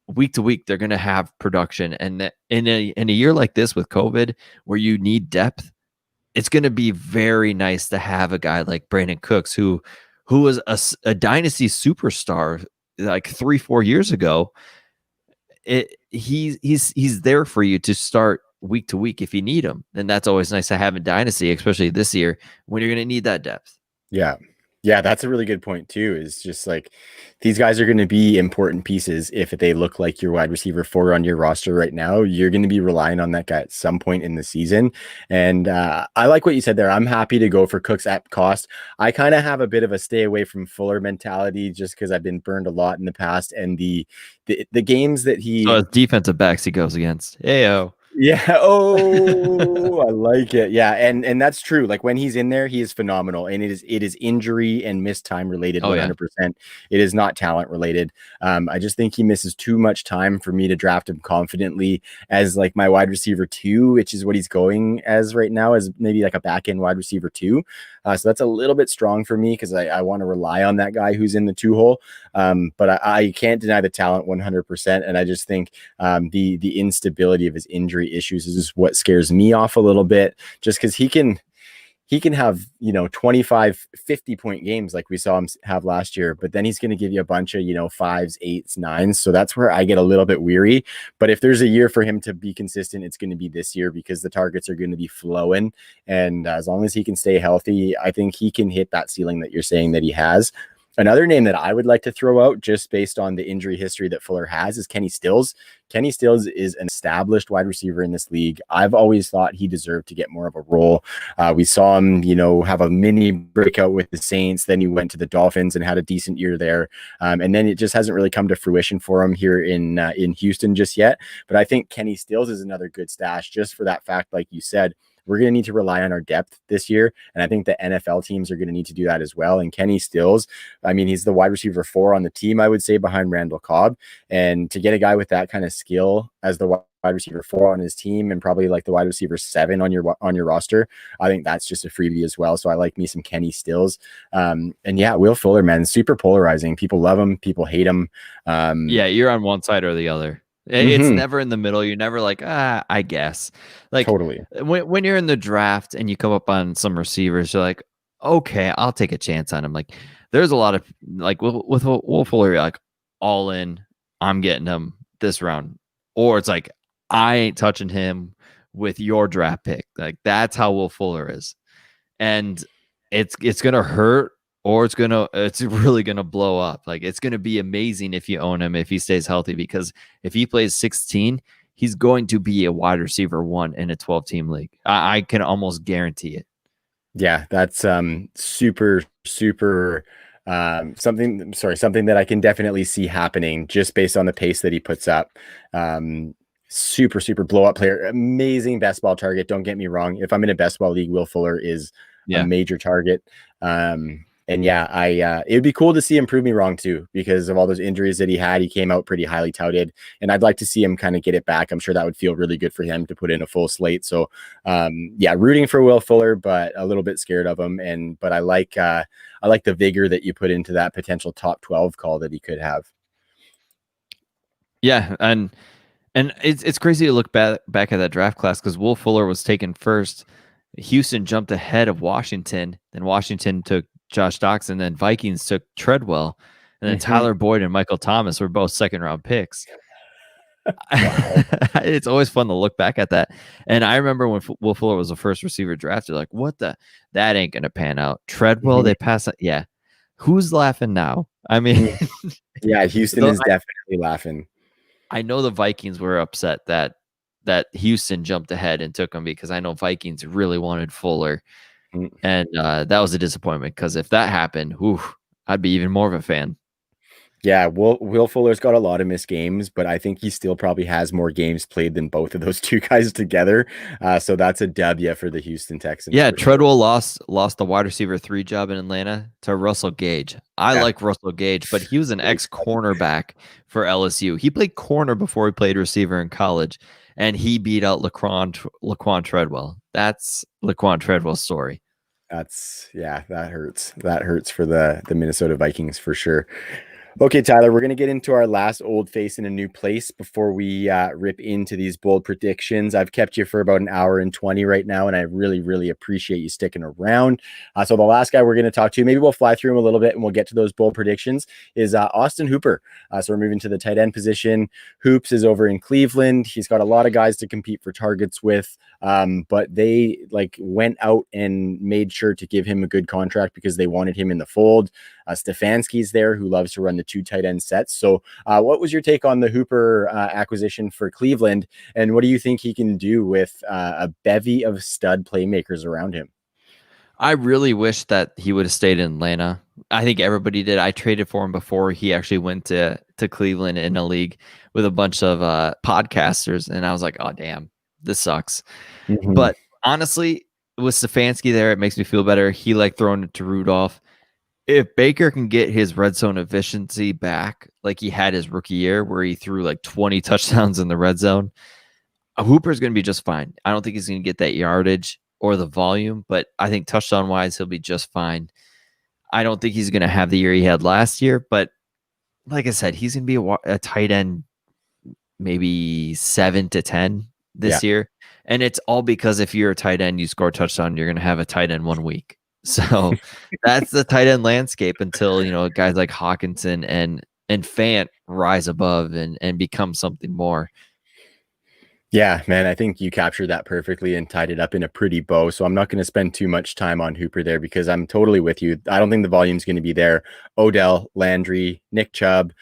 week to week, they're going to have production. And in a year like this with COVID, where you need depth, it's going to be very nice to have a guy like Brandon Cooks, who was a dynasty superstar like 3-4 years ago. He's there for you to start week to week if you need him, and that's always nice to have in dynasty, especially this year when you're going to need that depth. Yeah, that's a really good point too. Is just like these guys are going to be important pieces. If they look like your wide receiver 4 on your roster right now, you're going to be relying on that guy at some point in the season. And I like what you said there. I'm happy to go for Cooks at cost. I kind of have a bit of a stay away from Fuller mentality just because I've been burned a lot in the past, and the games that he defensive backs he goes against. Ayo. Yeah. Oh, I like it. Yeah, and that's true. Like when he's in there, he is phenomenal, and it is injury and missed time related. 100%. It is not talent related. I just think he misses too much time for me to draft him confidently as like my wide receiver 2, which is what he's going as right now, as maybe like a back end wide receiver 2. So that's a little bit strong for me because I want to rely on that guy who's in the 2 hole. But I can't deny the talent 100%, and I just think the instability of his injury issues is just what scares me off a little bit, just because he can have 25 50-point games like we saw him have last year, but then he's going to give you a bunch of 5s, 8s, 9s. So that's where I get a little bit weary. But if there's a year for him to be consistent, it's going to be this year because the targets are going to be flowing, and as long as he can stay healthy, I think he can hit that ceiling that you're saying that he has. Another name that I would like to throw out just based on the injury history that Fuller has is Kenny Stills. Kenny Stills is an established wide receiver in this league. I've always thought he deserved to get more of a role. We saw him, have a mini breakout with the Saints. Then he went to the Dolphins and had a decent year there. And then it just hasn't really come to fruition for him here in Houston just yet. But I think Kenny Stills is another good stash just for that fact, like you said. We're going to need to rely on our depth this year. And I think the NFL teams are going to need to do that as well. And Kenny Stills, I mean, he's the wide receiver 4 on the team, I would say, behind Randall Cobb. And to get a guy with that kind of skill as the wide receiver 4 on his team and probably like the wide receiver 7 on your roster, I think that's just a freebie as well. So I like me some Kenny Stills. And yeah, Will Fuller, man, super polarizing. People love him. People hate him. Yeah, you're on one side or the other. It's never in the middle. You're never like, I guess. Like totally. When you're in the draft and you come up on some receivers, you're like, okay, I'll take a chance on him. Like there's a lot of like with Will Fuller, you're like all in, I'm getting him this round. Or it's like, I ain't touching him with your draft pick. Like that's how Will Fuller is. And it's gonna hurt. Or it's really gonna blow up. Like it's gonna be amazing if you own him if he stays healthy, because if he plays 16, he's going to be a wide receiver 1 in a 12-team league. I can almost guarantee it. Yeah, that's super something that I can definitely see happening just based on the pace that he puts up. Super blow up player, amazing best ball target. Don't get me wrong. If I'm in a best ball league, Will Fuller is a major target. And yeah, it would be cool to see him prove me wrong too, because of all those injuries that he had. He came out pretty highly touted, and I'd like to see him kind of get it back. I'm sure that would feel really good for him to put in a full slate. So yeah, rooting for Will Fuller, but a little bit scared of him. But I like the vigor that you put into that potential top 12 call that he could have. Yeah, and it's crazy to look back at that draft class, because Will Fuller was taken first. Houston jumped ahead of Washington. Then Washington took Josh Doxson, then Vikings took Treadwell. And then Tyler Boyd and Michael Thomas were both second-round picks. It's always fun to look back at that. And I remember when Will Fuller was the first receiver drafted, like, what the? That ain't going to pan out. Treadwell, they pass it. Yeah. Who's laughing now? I mean, yeah, Houston is definitely laughing. I know the Vikings were upset that Houston jumped ahead and took him, because I know Vikings really wanted Fuller. And that was a disappointment, because if that happened, I'd be even more of a fan. Yeah, Will Fuller's got a lot of missed games, but I think he still probably has more games played than both of those two guys together. So that's a W for the Houston Texans. Yeah, Treadwell lost the wide receiver 3 job in Atlanta to Russell Gage. I like Russell Gage, but he was an ex-cornerback for LSU. He played corner before he played receiver in college, and he beat out Laquan Treadwell. That's Laquan Treadwell's story. That hurts. That hurts for the Minnesota Vikings for sure. Okay, Tyler, we're going to get into our last old face in a new place before we rip into these bold predictions. I've kept you for about an hour and 20 right now, and I really, really appreciate you sticking around. So the last guy we're going to talk to, maybe we'll fly through him a little bit and we'll get to those bold predictions, is Austin Hooper. So we're moving to the tight end position. Hoops is over in Cleveland. He's got a lot of guys to compete for targets with, but they went out and made sure to give him a good contract because they wanted him in the fold. Stefanski's there, who loves to run the 2 tight end sets. So what was your take on the Hooper acquisition for Cleveland, and what do you think he can do with a bevy of stud playmakers around him? I really wish that he would have stayed in Atlanta. I think everybody did. I traded for him before he actually went to Cleveland in a league with a bunch of podcasters, and I was like, oh, damn, this sucks. But honestly, with Stefanski there, it makes me feel better. He liked throwing it to Rudolph. If Baker can get his red zone efficiency back like he had his rookie year, where he threw like 20 touchdowns in the red zone, Hooper's going to be just fine. I don't think he's going to get that yardage or the volume, but I think touchdown-wise, he'll be just fine. I don't think he's going to have the year he had last year, but like I said, he's going to be a tight end maybe 7 to 10 this year. And it's all because if you're a tight end, you score a touchdown, you're going to have a tight end 1 week. So that's the tight end landscape until, guys like Hawkinson and Fant rise above and become something more. Yeah, man, I think you captured that perfectly and tied it up in a pretty bow. So I'm not going to spend too much time on Hooper there because I'm totally with you. I don't think the volume's going to be there. Odell, Landry, Nick Chubb.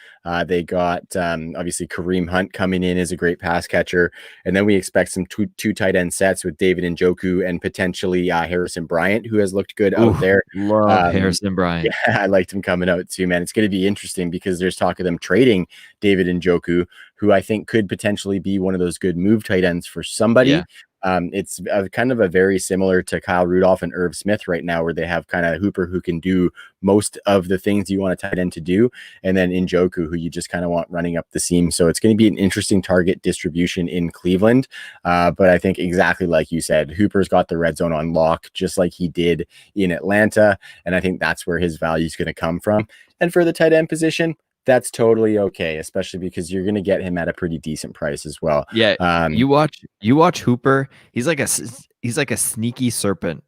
They got obviously Kareem Hunt coming in as a great pass catcher. And then we expect some two tight end sets with David Njoku and potentially Harrison Bryant, who has looked good out there. Love Harrison Bryant. Yeah, I liked him coming out too, man. It's going to be interesting because there's talk of them trading David Njoku, who I think could potentially be one of those good move tight ends for somebody. Yeah. It's kind of a very similar to Kyle Rudolph and Irv Smith right now, where they have kind of Hooper who can do most of the things you want a tight end to do, and then Njoku who you just kind of want running up the seam. So it's going to be an interesting target distribution in Cleveland. But I think exactly like you said, Hooper's got the red zone on lock, just like he did in Atlanta. And I think that's where his value is going to come from. And for the tight end position, that's totally okay, especially because you're going to get him at a pretty decent price as well. Yeah, you watch Hooper. He's like a sneaky serpent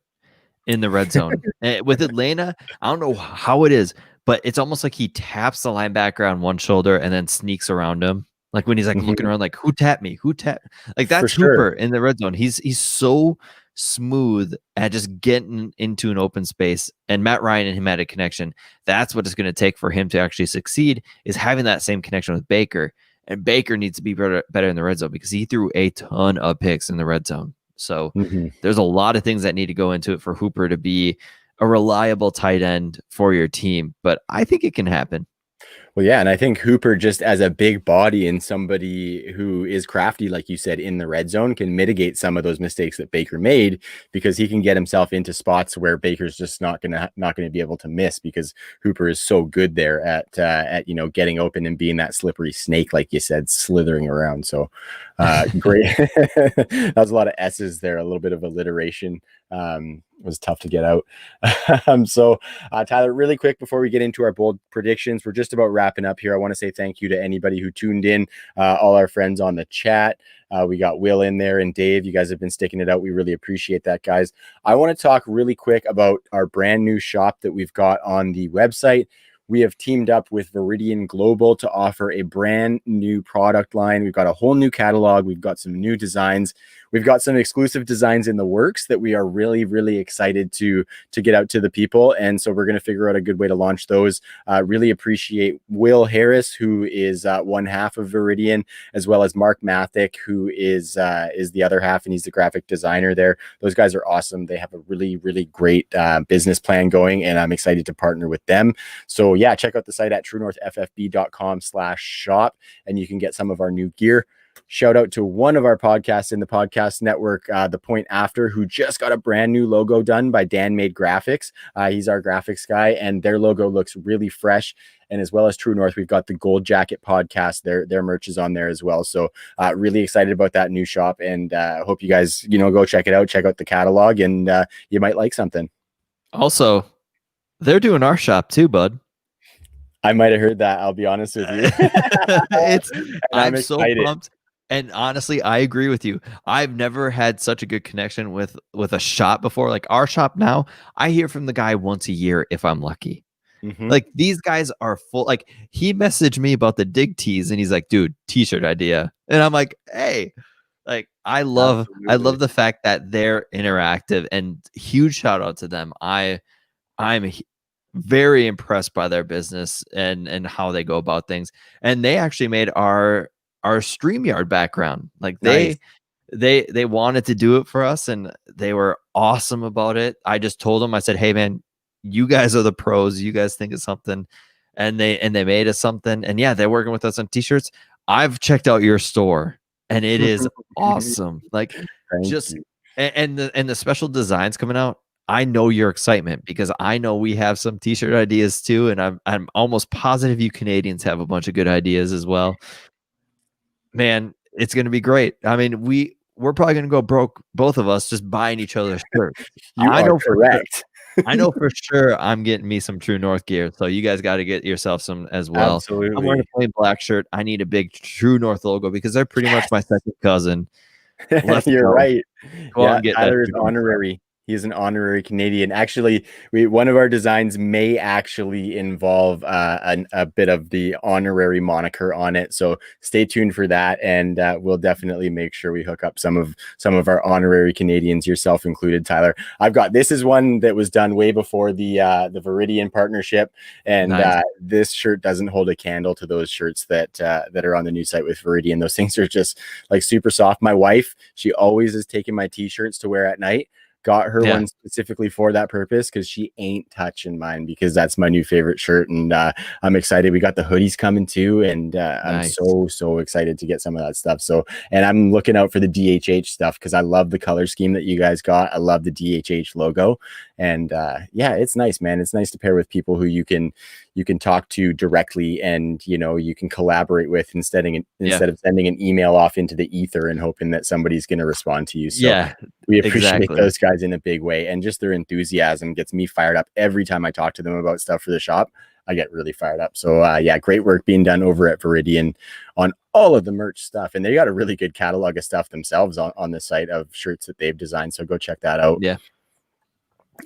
in the red zone. With Atlanta, I don't know how it is, but it's almost like he taps the linebacker on one shoulder and then sneaks around him. Like when he's like looking around, like who tapped me? Who tapped? Like that's Hooper in the red zone. He's so smooth at just getting into an open space, and Matt Ryan and him had a connection. That's what it's going to take for him to actually succeed, is having that same connection with Baker. And Baker needs to be better in the red zone because he threw a ton of picks in the red zone. So there's a lot of things that need to go into it for Hooper to be a reliable tight end for your team, but I think it can happen. Well, yeah, and I think Hooper, just as a big body and somebody who is crafty, like you said, in the red zone, can mitigate some of those mistakes that Baker made, because he can get himself into spots where Baker's just not gonna be able to miss, because Hooper is so good there at getting open and being that slippery snake, like you said, slithering around. So great. That was a lot of S's there, a little bit of alliteration. It was tough to get out. So Tyler, really quick before we get into our bold predictions, we're just about wrapping up here. I want to say thank you to anybody who tuned in, all our friends on the chat. We got Will in there and Dave. You guys have been sticking it out. We really appreciate that, guys. I want to talk really quick about our brand new shop that we've got on the website. we have teamed up with Viridian Global to offer a brand new product line. We've got a whole new catalog. We've got some new designs. We've got some exclusive designs in the works that we are really, really excited to get out to the people. And so we're going to figure out a good way to launch those. Really appreciate Will Harris, who is one half of Viridian, as well as Mark Mathick, who is the other half, and he's the graphic designer there. Those guys are awesome. They have a really, really great business plan going, and I'm excited to partner with them. So yeah, check out the site at truenorthffb.com/shop, and you can get some of our new gear. Shout out to one of our podcasts in the podcast network, The Point After, who just got a brand new logo done by Dan Made Graphics. He's our graphics guy, and their logo looks really fresh. And as well as True North, we've got the Gold Jacket podcast. Their merch is on there as well. So really excited about that new shop, and hope you guys, go check it out. Check out the catalog, and you might like something. Also, they're doing our shop too, bud. I might have heard that. I'll be honest with you. I'm so pumped. And honestly, I agree with you. I've never had such a good connection with a shop before. Like our shop now, I hear from the guy once a year if I'm lucky. Mm-hmm. Like these guys are full. Like he messaged me about the Dig tees, and he's like, "Dude, t-shirt idea." And I'm like, "Hey." Like I love the fact that they're interactive, and huge shout out to them. I'm very impressed by their business and how they go about things. And they actually made our StreamYard background. Like they wanted to do it for us, and they were awesome about it. I just told them, I said, "Hey man, you guys are the pros. You guys think of something." And they made us something. And yeah, they're working with us on t-shirts. I've checked out your store, and it is awesome. Like and the special designs coming out. I know your excitement because I know we have some t-shirt ideas too, and I'm almost positive you Canadians have a bunch of good ideas as well. Man, it's going to be great. I mean, we're probably going to go broke, both of us, just buying each other's shirts. I know correct. I know for sure I'm getting me some True North gear, so you guys got to get yourself some as well. Absolutely. I'm wearing a plain black shirt. I need a big True North logo because they're pretty much my second cousin. You're right. Yeah, Tyler is honorary. He's an honorary Canadian. Actually, one of our designs may actually involve a bit of the honorary moniker on it. So stay tuned for that, and we'll definitely make sure we hook up some of our honorary Canadians, yourself included, Tyler. This is one that was done way before the Viridian partnership, and nice. This shirt doesn't hold a candle to those shirts that are on the new site with Viridian. Those things are just like super soft. My wife, she always is taking my t-shirts to wear at night. Got her one specifically for that purpose because she ain't touching mine, because that's my new favorite shirt, and I'm excited. We got the hoodies coming too, and nice. I'm so excited to get some of that stuff. So, and I'm looking out for the DHH stuff because I love the color scheme that you guys got. I love the DHH logo, and it's nice, man. It's nice to pair with people who you can talk to directly, and you can collaborate with instead of sending an email off into the ether and hoping that somebody's going to respond to you. So we appreciate those guys in a big way, and just their enthusiasm gets me fired up every time I talk to them about stuff for the shop. I get really fired up. So great work being done over at Viridian on all of the merch stuff, and they got a really good catalog of stuff themselves on the site of shirts that they've designed. So go check that out.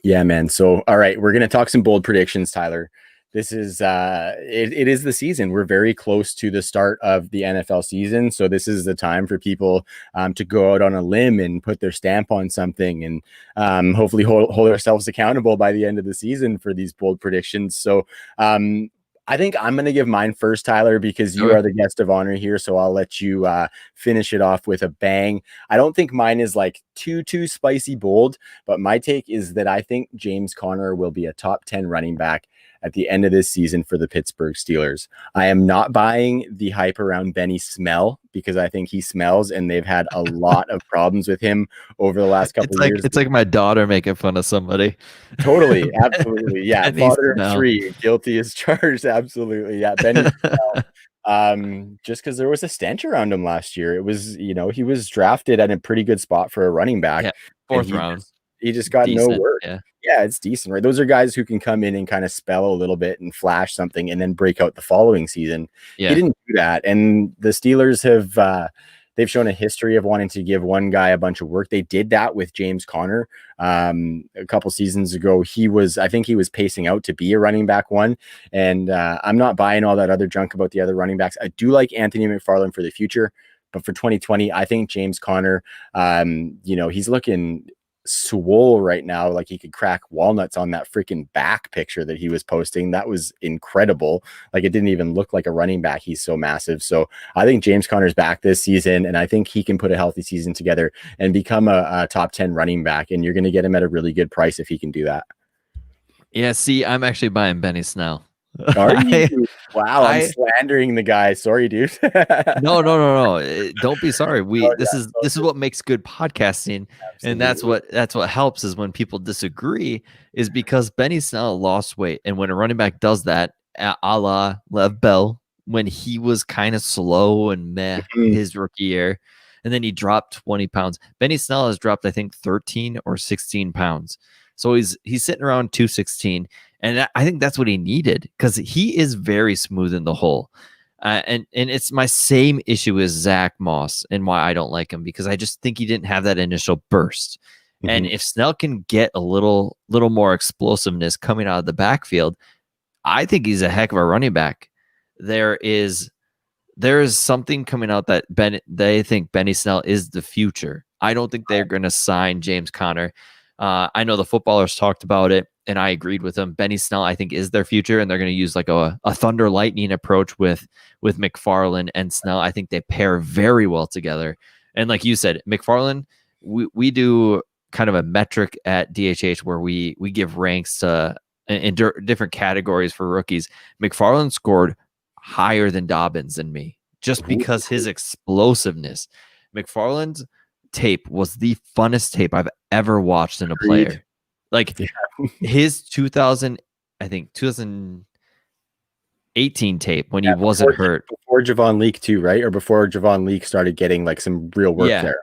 Yeah, man. So all right, we're gonna talk some bold predictions, Tyler. This is it is the season. We're very close to the start of the NFL season, so this is the time for people to go out on a limb and put their stamp on something, and hopefully hold ourselves accountable by the end of the season for these bold predictions. So I think I'm going to give mine first, Tyler, because you are the guest of honor here. So I'll let you finish it off with a bang. I don't think mine is like too spicy bold, but my take is that I think James Conner will be a top 10 running back at the end of this season for the Pittsburgh Steelers. I am not buying the hype around Benny Smell, because I think he smells, and they've had a lot of problems with him over the last couple of years. It's like my daughter making fun of somebody. Totally. Absolutely. Yeah. Father of three, guilty as charged. Absolutely. Yeah. Benny Smell. Just because there was a stench around him last year. It was, he was drafted at a pretty good spot for a running back. Yeah, fourth round. He just got no work. Yeah, it's decent, right? Those are guys who can come in and kind of spell a little bit and flash something and then break out the following season. He didn't do that. And the Steelers they've shown a history of wanting to give one guy a bunch of work. They did that with James Conner a couple seasons ago. I think he was pacing out to be a running back one. And I'm not buying all that other junk about the other running backs. I do like Anthony McFarland for the future, but for 2020, I think James Conner, he's looking swole right now, like he could crack walnuts on that freaking back picture that he was posting. That was incredible. Like it didn't even look like a running back. He's so massive. So I think James Conner's back this season, and I think he can put a healthy season together and become a top 10 running back, and you're going to get him at a really good price if he can do that. Yeah, see, I'm actually buying Benny Snell. Are you? Wow, I'm slandering the guy. Sorry, dude. No. Don't be sorry. This is what makes good podcasting. Absolutely. And that's what helps is when people disagree, is because Benny Snell lost weight. And when a running back does that, a la Lev Bell, when he was kind of slow and meh his rookie year, and then he dropped 20 pounds. Benny Snell has dropped, I think, 13 or 16 pounds. So he's sitting around 216. And I think that's what he needed, because he is very smooth in the hole. And it's my same issue as Zach Moss and why I don't like him, because I just think he didn't have that initial burst. And if Snell can get a little more explosiveness coming out of the backfield, I think he's a heck of a running back. There is something coming out that they think Benny Snell is the future. I don't think they're going to sign James Conner. I know the footballers talked about it, and I agreed with them. Benny Snell, I think, is their future, and they're going to use like a thunder lightning approach with McFarland and Snell. I think they pair very well together. And like you said, McFarland, we do kind of a metric at DHH where we give ranks in different categories for rookies. McFarland scored higher than Dobbins and me just because his explosiveness. McFarland's tape was the funnest tape I've ever watched in a player. Like his 2018 tape when he wasn't hurt. Before Javon Leake too, right? Or before Javon Leake started getting like some real work there.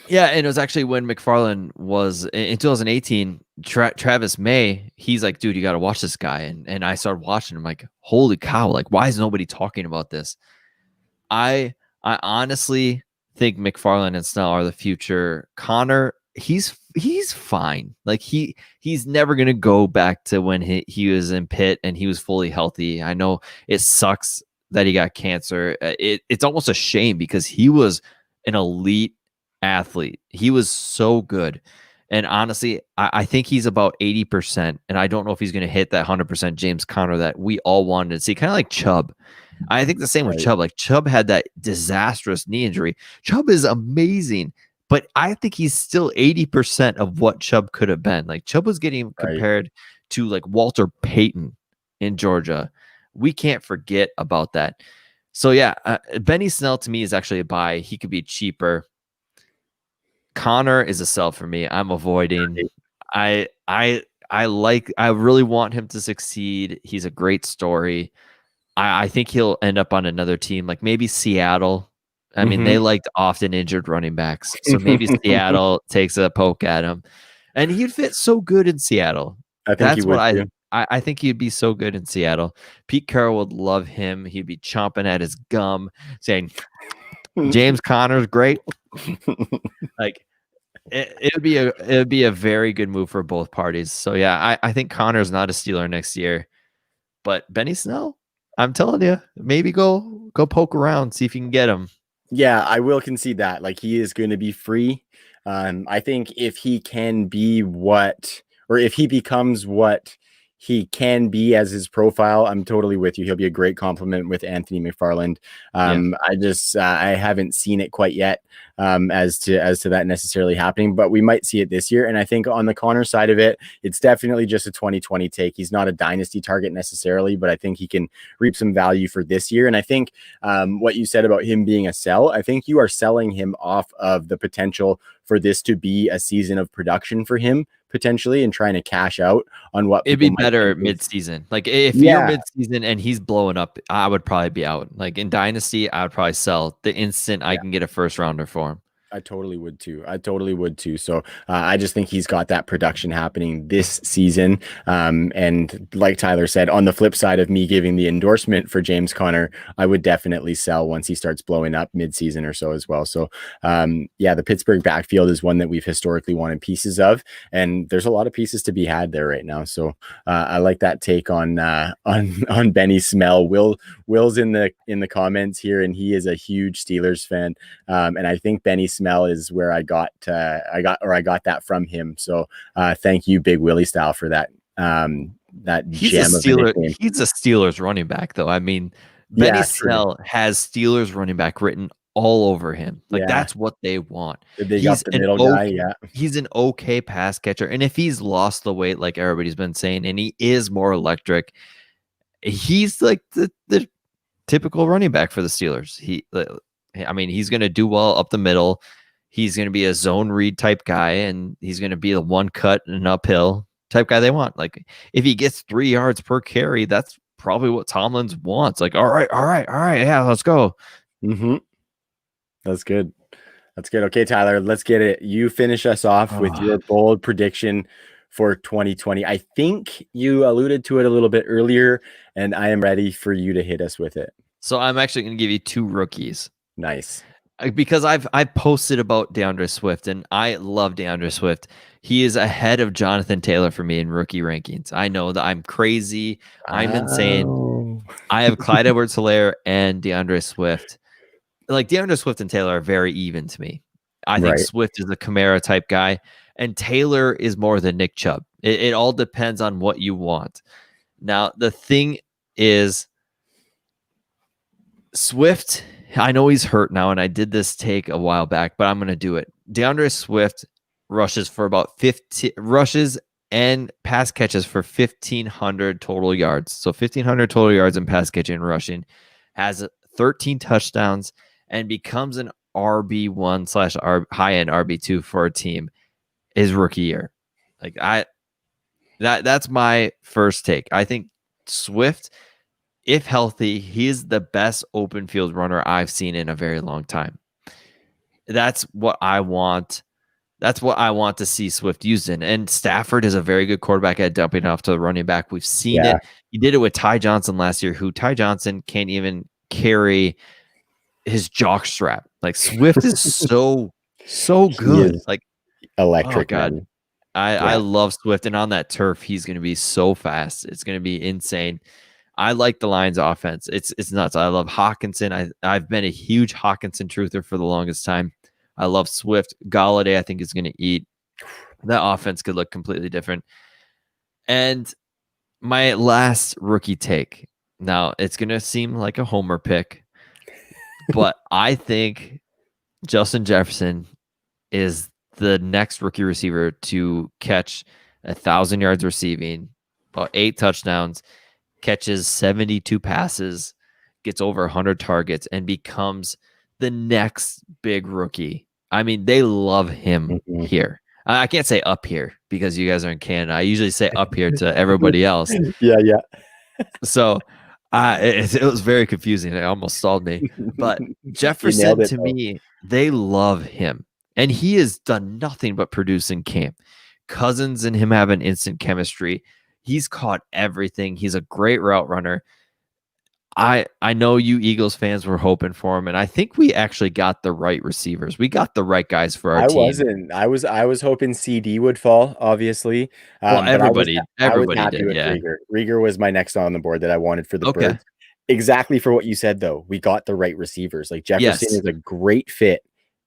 Yeah, and it was actually when McFarland was in 2018, Travis May, he's like, dude, you got to watch this guy. And I started watching him like, holy cow, like why is nobody talking about this? I honestly think McFarland and Snell are the future. Connor, he's fine. Like he's never gonna go back to when he was in Pitt and he was fully healthy. I know it sucks that he got cancer. It's almost a shame because he was an elite athlete. He was so good. And honestly, I think he's about 80%. And I don't know if he's gonna hit that 100% James Conner that we all wanted to see. Kind of like Chubb. I think the same with Chubb. Like Chubb had that disastrous knee injury. Chubb is amazing, but I think he's still 80% of what Chubb could have been. Like Chubb was getting compared to like Walter Payton in Georgia. We can't forget about that. So yeah, Benny Snell to me is actually a buy. He could be cheaper. Connor is a sell for me. I'm avoiding. I really want him to succeed. He's a great story. I think he'll end up on another team, like maybe Seattle. I mean, they liked often injured running backs. So maybe Seattle takes a poke at him. And he'd fit so good in Seattle. I think he'd be so good in Seattle. Pete Carroll would love him. He'd be chomping at his gum saying, James Conner's great. Like it'd be a very good move for both parties. So yeah, I think Connor's not a Steeler next year. But Benny Snell, I'm telling you, maybe go poke around, see if you can get him. Yeah, I will concede that. Like he is going to be free. I think if he can be if he becomes what he can be as his profile, I'm totally with you. He'll be a great compliment with Anthony McFarland. I haven't seen it quite yet as to that necessarily happening, but we might see it this year. And I think on the Connor side of it, it's definitely just a 2020 take. He's not a dynasty target necessarily, but I think he can reap some value for this year. And I think what you said about him being a sell, I think you are selling him off of the potential for this to be a season of production for him potentially, and trying to cash out on what it'd be better mid-season. Like if you're mid-season and he's blowing up, I would probably be out. Like in dynasty, I would probably sell the instant I can get a first rounder for him. I totally would too. I totally would too. So I just think he's got that production happening this season. And like Tyler said, on the flip side of me giving the endorsement for James Conner, I would definitely sell once he starts blowing up mid-season or so as well. So yeah, the Pittsburgh backfield is one that we've historically wanted pieces of, and there's a lot of pieces to be had there right now. So I like that take on Benny Smell. Will's in the comments here, and he is a huge Steelers fan. And I think Benny Smell is where I got that from him. So thank you, Big Willie style, for that gem of a nickname. He's a Steelers running back, though. I mean, Benny Snell has Steelers running back written all over him. Like that's what they want. He's the middle guy. Yeah, he's an okay pass catcher, and if he's lost the weight, like everybody's been saying, and he is more electric, he's like the typical running back for the Steelers. He's going to do well up the middle. He's going to be a zone read type guy, and he's going to be the one cut and uphill type guy they want. Like if he gets 3 yards per carry, that's probably what Tomlin's wants. Like, all right. Yeah, let's go. Mm-hmm. That's good. Okay, Tyler, let's get it. You finish us off with your bold prediction for 2020. I think you alluded to it a little bit earlier, and I am ready for you to hit us with it. So I'm actually going to give you 2 rookies. Nice. Because I posted about DeAndre Swift, and I love DeAndre Swift. He is ahead of Jonathan Taylor for me in rookie rankings. I know that I'm crazy. I'm insane. I have Clyde Edwards-Helaire and DeAndre Swift. Like DeAndre Swift and Taylor are very even to me. I think Swift is a Kamara type guy, and Taylor is more than Nick Chubb. It all depends on what you want. Now, the thing is, Swift, I know he's hurt now, and I did this take a while back, but I'm going to do it. DeAndre Swift rushes for about 50 rushes and pass catches for 1,500 total yards. So 1,500 total yards in pass catching and rushing, has 13 touchdowns, and becomes an RB1 / high-end RB2 for a team his rookie year. Like that's my first take. I think Swift, if healthy, he is the best open field runner I've seen in a very long time. That's what I want. That's what I want to see Swift used in. And Stafford is a very good quarterback at dumping off to the running back. We've seen it. He did it with Ty Johnson last year, who Ty Johnson can't even carry his jock strap. Like Swift is so good. Like electric. Oh God. I love Swift, and on that turf, he's going to be so fast. It's going to be insane. I like the Lions offense. It's nuts. I love Hawkinson. I've been a huge Hawkinson truther for the longest time. I love Swift. Galladay, I think, is going to eat. That offense could look completely different. And my last rookie take. Now, it's going to seem like a homer pick, but I think Justin Jefferson is the next rookie receiver to catch 1,000 yards receiving, about 8 touchdowns, catches 72 passes, gets over 100 targets, and becomes the next big rookie. I mean, they love him here. I can't say up here because you guys are in Canada. I usually say up here to everybody else. Yeah. So it was very confusing. It almost stalled me. But Jefferson, to me, they love him. And he has done nothing but produce in camp. Cousins and him have an instant chemistry. He's caught everything. He's a great route runner. I know you Eagles fans were hoping for him, and I think we actually got the right receivers. We got the right guys for our team. I was hoping CD would fall, obviously. Well, everybody did. With Yeah, Rieger was my next on the board that I wanted for the Birds. Exactly for what you said, though. We got the right receivers. Like Jefferson is a great fit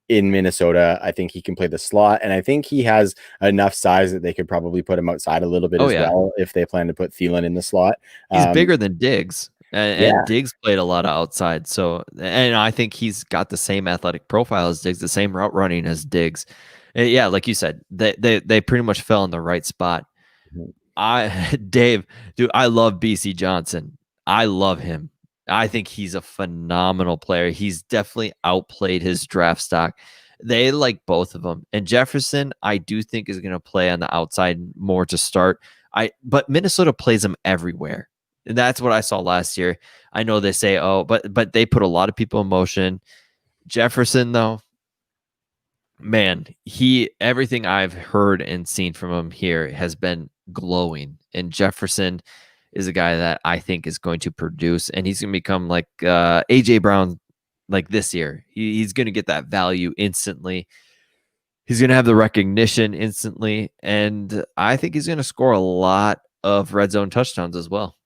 in Minnesota. I think he can play the slot, and I think he has enough size that they could probably put him outside a little bit well if they plan to put Thielen in the slot. He's bigger than Diggs. And Diggs played a lot of outside. So, and I think he's got the same athletic profile as Diggs, the same route running as Diggs. And yeah, like you said, they pretty much fell in the right spot. Dave, dude, I love BC Johnson. I love him. I think he's a phenomenal player. He's definitely outplayed his draft stock. They like both of them. And Jefferson, I do think is going to play on the outside more to start. But Minnesota plays him everywhere. And that's what I saw last year. I know they say, but they put a lot of people in motion. Jefferson, though, man, everything I've heard and seen from him here has been glowing. And Jefferson is a guy that I think is going to produce, and he's going to become like AJ Brown, like this year. He's going to get that value instantly. He's going to have the recognition instantly, and I think he's going to score a lot of red zone touchdowns as well.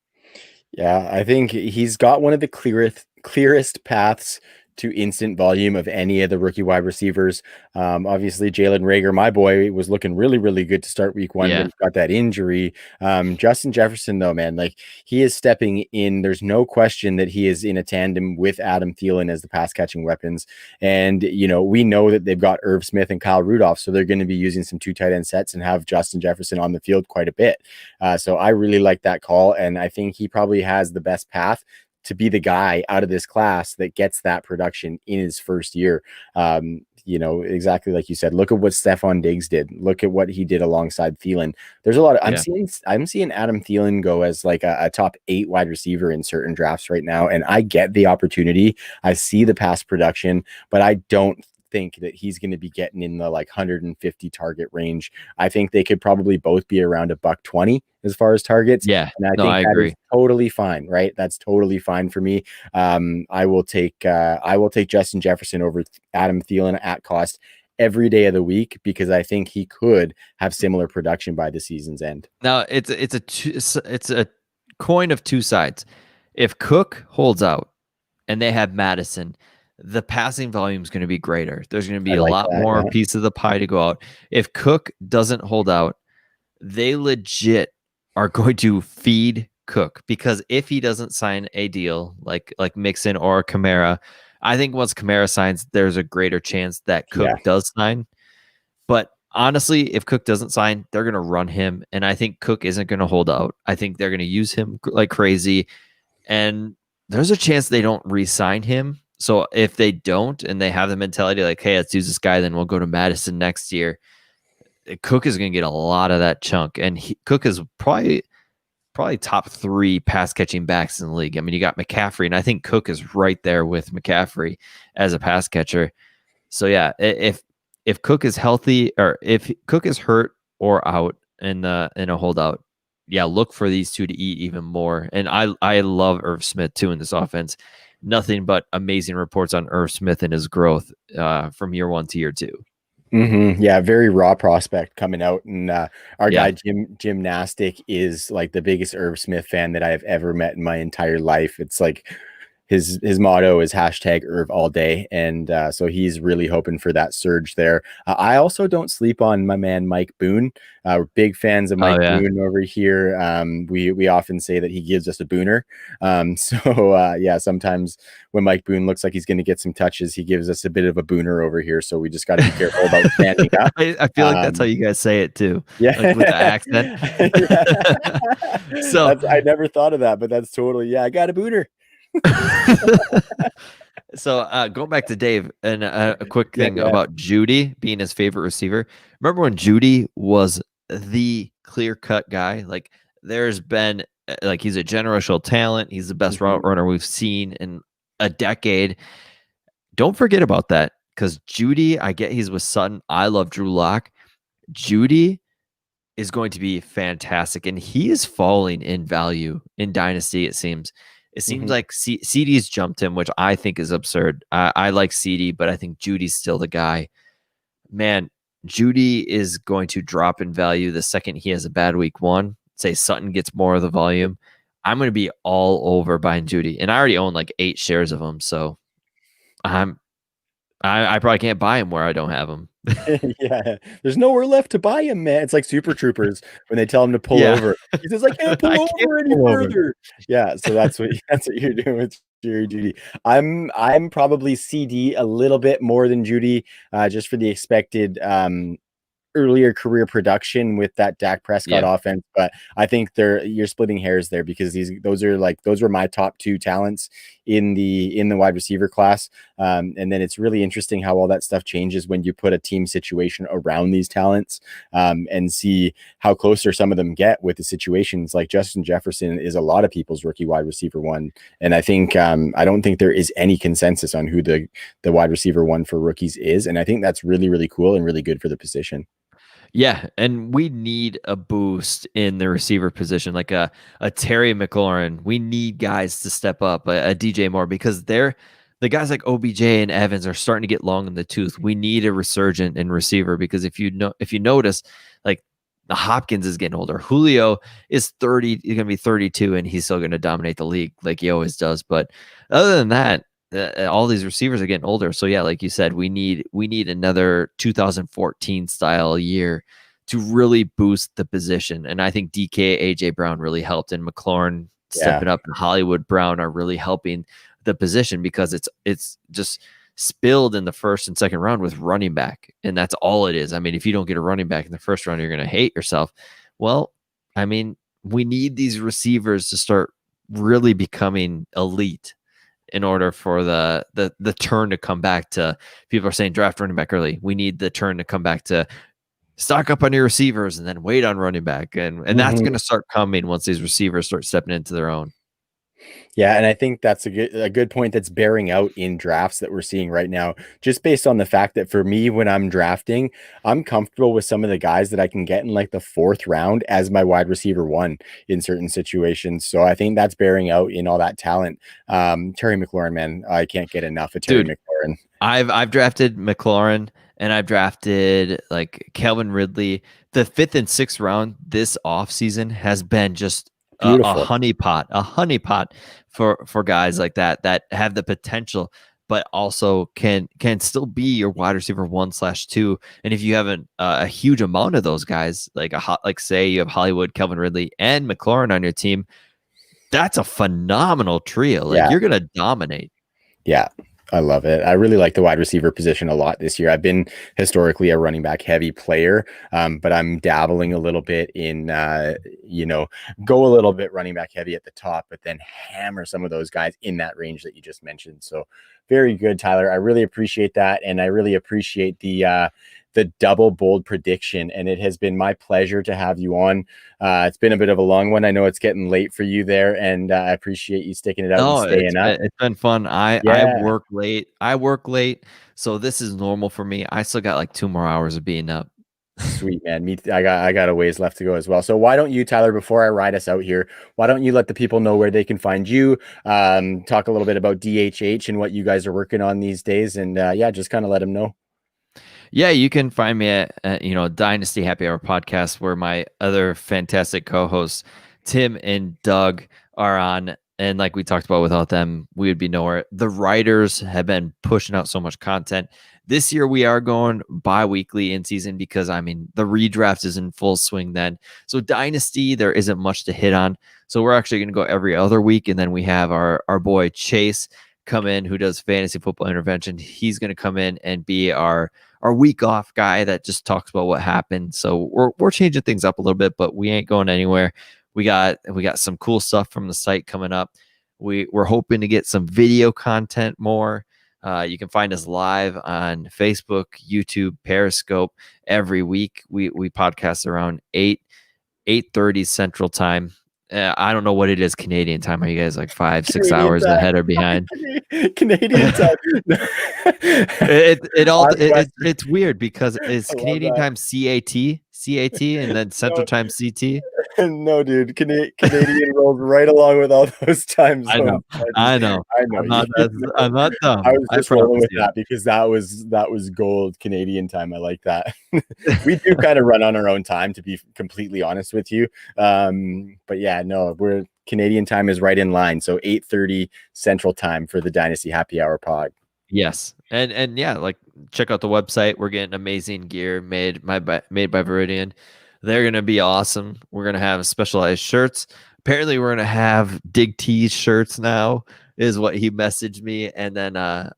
Yeah, I think he's got one of the clearest paths to instant volume of any of the rookie wide receivers. Obviously, Jalen Reagor, my boy, was looking really, really good to start week one, but he got that injury. Justin Jefferson, though, man, like he is stepping in. There's no question that he is in a tandem with Adam Thielen as the pass catching weapons. And, you know, we know that they've got Irv Smith and Kyle Rudolph, so they're going to be using some 2 tight end sets and have Justin Jefferson on the field quite a bit. So I really like that call. And I think he probably has the best path to be the guy out of this class that gets that production in his first year. You know, exactly like you said, look at what Stefan Diggs did. Look at what he did alongside Thielen. There's a lot of, I'm seeing Adam Thielen go as like a top 8 wide receiver in certain drafts right now. And I get the opportunity. I see the pass production, but I don't think that he's going to be getting in the like 150 target range. I think they could probably both be around $120 as far as targets. Yeah, and I agree. Is totally fine, right? That's totally fine for me. I will take Justin Jefferson over Adam Thielen at cost every day of the week because I think he could have similar production by the season's end. Now it's a coin of two sides. If Cook holds out and they have Madison, the passing volume is going to be greater. There's going to be a lot more piece of the pie to go out. If Cook doesn't hold out, they legit are going to feed Cook, because if he doesn't sign a deal like Mixon or Kamara, I think once Kamara signs, there's a greater chance that Cook does sign. But honestly, if Cook doesn't sign, they're going to run him, and I think Cook isn't going to hold out. I think they're going to use him like crazy, and there's a chance they don't re-sign him. So if they don't, and they have the mentality like, hey, let's use this guy, then we'll go to Madison next year, Cook is going to get a lot of that chunk. And Cook is probably top 3 pass catching backs in the league. I mean, you got McCaffrey, and I think Cook is right there with McCaffrey as a pass catcher. So yeah, if Cook is healthy, or if Cook is hurt or out in a holdout, yeah, look for these two to eat even more. And I love Irv Smith too in this offense. Nothing but amazing reports on Irv Smith and his growth from year 1 to year 2. Yeah, very raw prospect coming out, and our guy Jim Nastic is like the biggest Irv Smith fan that I have ever met in my entire life. It's like his motto is #Irv all day, and so he's really hoping for that surge there. I also don't sleep on my man Mike Boone. We're big fans of Mike Boone over here. We often say that he gives us a booner. So sometimes when Mike Boone looks like he's going to get some touches, he gives us a bit of a booner over here. So we just got to be careful about standing up. I feel like that's how you guys say it too. Yeah, like with the accent. So I never thought of that, but that's totally I got a booner. So going back to Dave, and a quick thing about Judy being his favorite receiver. Remember when Judy was the clear-cut guy? Like, there's been like, he's a generational talent. He's the best route runner we've seen in a decade. Don't forget about that, because Judy, I get he's with Sutton. I love Drew Lock. Judy is going to be fantastic, and he is falling in value in Dynasty, it seems. It seems like CD's jumped him, which I think is absurd. I like CD, but I think Judy's still the guy. Man, Judy is going to drop in value the second he has a bad week 1. Say Sutton gets more of the volume. I'm going to be all over buying Judy. And I already own like 8 shares of him. So I probably can't buy him where I don't have him. Yeah, there's nowhere left to buy him, man. It's like Super Troopers when they tell him to pull over. He says, "I can't pull over any further." Yeah, so that's what you're doing with Judy. I'm probably CD a little bit more than Judy, just for the expected earlier career production with that Dak Prescott offense. But I think you're splitting hairs there, because those were my top 2 talents in the wide receiver class. And then it's really interesting how all that stuff changes when you put a team situation around these talents, and see how closer some of them get with the situations. Like Justin Jefferson is a lot of people's rookie wide receiver one. And I think, I don't think there is any consensus on who the wide receiver one for rookies is. And I think that's really, really cool and really good for the position. Yeah, and we need a boost in the receiver position, like a Terry McLaurin. We need guys to step up, a DJ Moore, because the guys like OBJ and Evans are starting to get long in the tooth. We need a resurgent in receiver, because if you notice, like, the Hopkins is getting older. Julio is 30, he's gonna be 32, and he's still gonna dominate the league like he always does. But other than that, all these receivers are getting older. So yeah, like you said, we need another 2014 style year to really boost the position. And I think DK, AJ Brown really helped, and McLaurin stepping up, and Hollywood Brown are really helping the position, because it's just spilled in the first and second round with running back. And that's all it is. I mean, if you don't get a running back in the first round, you're going to hate yourself. Well, I mean, we need these receivers to start really becoming elite in order for the turn to come back to, people are saying draft running back early. We need the turn to come back to stock up on your receivers and then wait on running back. And that's going to start coming once these receivers start stepping into their own. Yeah, and I think that's a good point that's bearing out in drafts that we're seeing right now, just based on the fact that for me, when I'm drafting, I'm comfortable with some of the guys that I can get in like the 4th round as my wide receiver one in certain situations. So I think that's bearing out in all that talent. Terry McLaurin, man, I can't get enough of Terry McLaurin. I've drafted McLaurin, and I've drafted like Calvin Ridley. The 5th and 6th round this offseason has been just a honeypot for guys like that have the potential, but also can still be your wide receiver 1/2. And if you have a huge amount of those guys, like say you have Hollywood, Calvin Ridley, and McLaurin on your team, that's a phenomenal trio. Like, you're gonna dominate. Yeah, I love it. I really like the wide receiver position a lot this year. I've been historically a running back heavy player, but I'm dabbling a little bit in, go a little bit running back heavy at the top, but then hammer some of those guys in that range that you just mentioned. So very good, Tyler. I really appreciate that. And I really appreciate the double bold prediction. And it has been my pleasure to have you on. It's been a bit of a long one. I know it's getting late for you there, and I appreciate you sticking it out and staying up. It's been fun. I work late. So this is normal for me. I still got like 2 more hours of being up. Sweet, man. I got a ways left to go as well. So why don't you, Tyler, before I ride us out here, why don't you let the people know where they can find you, talk a little bit about DHH and what you guys are working on these days, and just kind of let them know. Yeah, you can find me at Dynasty Happy Hour podcast, where my other fantastic co-hosts Tim and Doug are on. And like we talked about, without them, we would be nowhere. The writers have been pushing out so much content. This year we are going bi-weekly in season, because the redraft is in full swing then. So Dynasty, there isn't much to hit on. So we're actually going to go every other week. And then we have our boy Chase come in, who does fantasy football intervention. He's going to come in and be our week off guy that just talks about what happened. So we're changing things up a little bit, but we ain't going anywhere. We got some cool stuff from the site coming up. We're hoping to get some video content more. You can find us live on Facebook, YouTube, Periscope every week. We podcast around 8:30 Central Time. I don't know what it is Canadian time. Are you guys like 5-6 hours ahead or behind? Canadian time. It's weird, because it's Canadian time CAT, and then Central time CT. No, dude, Canadian rolls right along with all those times. I know. I'm not dumb. I was just rolling with that because that was gold Canadian time. I like that. We do kind of run on our own time, to be completely honest with you. But yeah, no, Canadian time is right in line. So 8:30 Central time for the Dynasty Happy Hour pod. Yes. And yeah, like, check out the website. We're getting amazing gear made by Viridian. They're going to be awesome. We're going to have specialized shirts. Apparently we're going to have Dig Tees shirts now, is what he messaged me. And then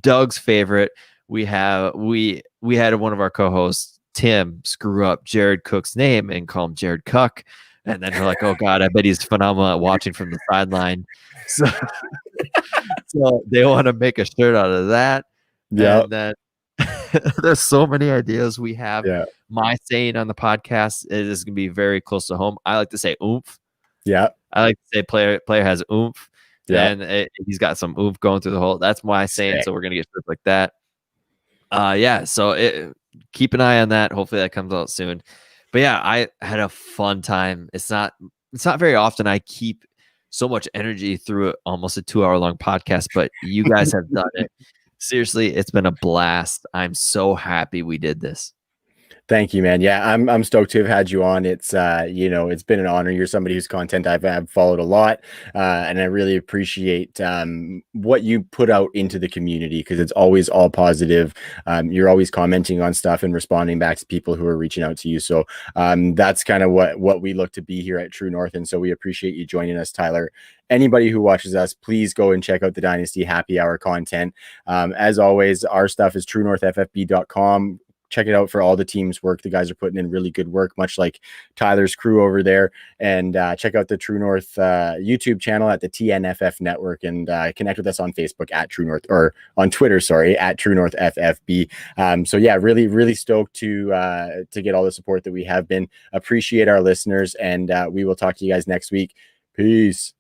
Doug's favorite, we had one of our co-hosts, Tim, screw up Jared Cook's name and call him Jared Cook. And then we're like, oh God, I bet he's phenomenal at watching from the sideline. So So they want to make a shirt out of that. Yeah. And then there's so many ideas we have. Yeah. My saying on the podcast is going to be very close to home. I like to say oomph. Yeah. I like to say player has oomph. Yeah. And he's got some oomph going through the hole. That's my saying. Sick. So we're going to get shirts like that. Yeah. So keep an eye on that. Hopefully that comes out soon. But yeah, I had a fun time. It's not very often I keep so much energy through almost a 2-hour long podcast, but you guys have done it. Seriously, it's been a blast. I'm so happy we did this. Thank you, man. Yeah, I'm stoked to have had you on. It's it's been an honor. You're somebody whose content I've followed a lot, and I really appreciate what you put out into the community, because it's always all positive. You're always commenting on stuff and responding back to people who are reaching out to you. So that's kind of what we look to be here at True North, and so we appreciate you joining us, Tyler. Anybody who watches us, please go and check out the Dynasty Happy Hour content. As always, our stuff is truenorthffb.com. Check it out for all the team's work. The guys are putting in really good work, much like Tyler's crew over there. And check out the True North YouTube channel at the TNFF Network, and connect with us on Facebook at True North, or on Twitter, sorry, at True North FFB. So yeah, really, really stoked to get all the support that we have been. Appreciate our listeners, and we will talk to you guys next week. Peace.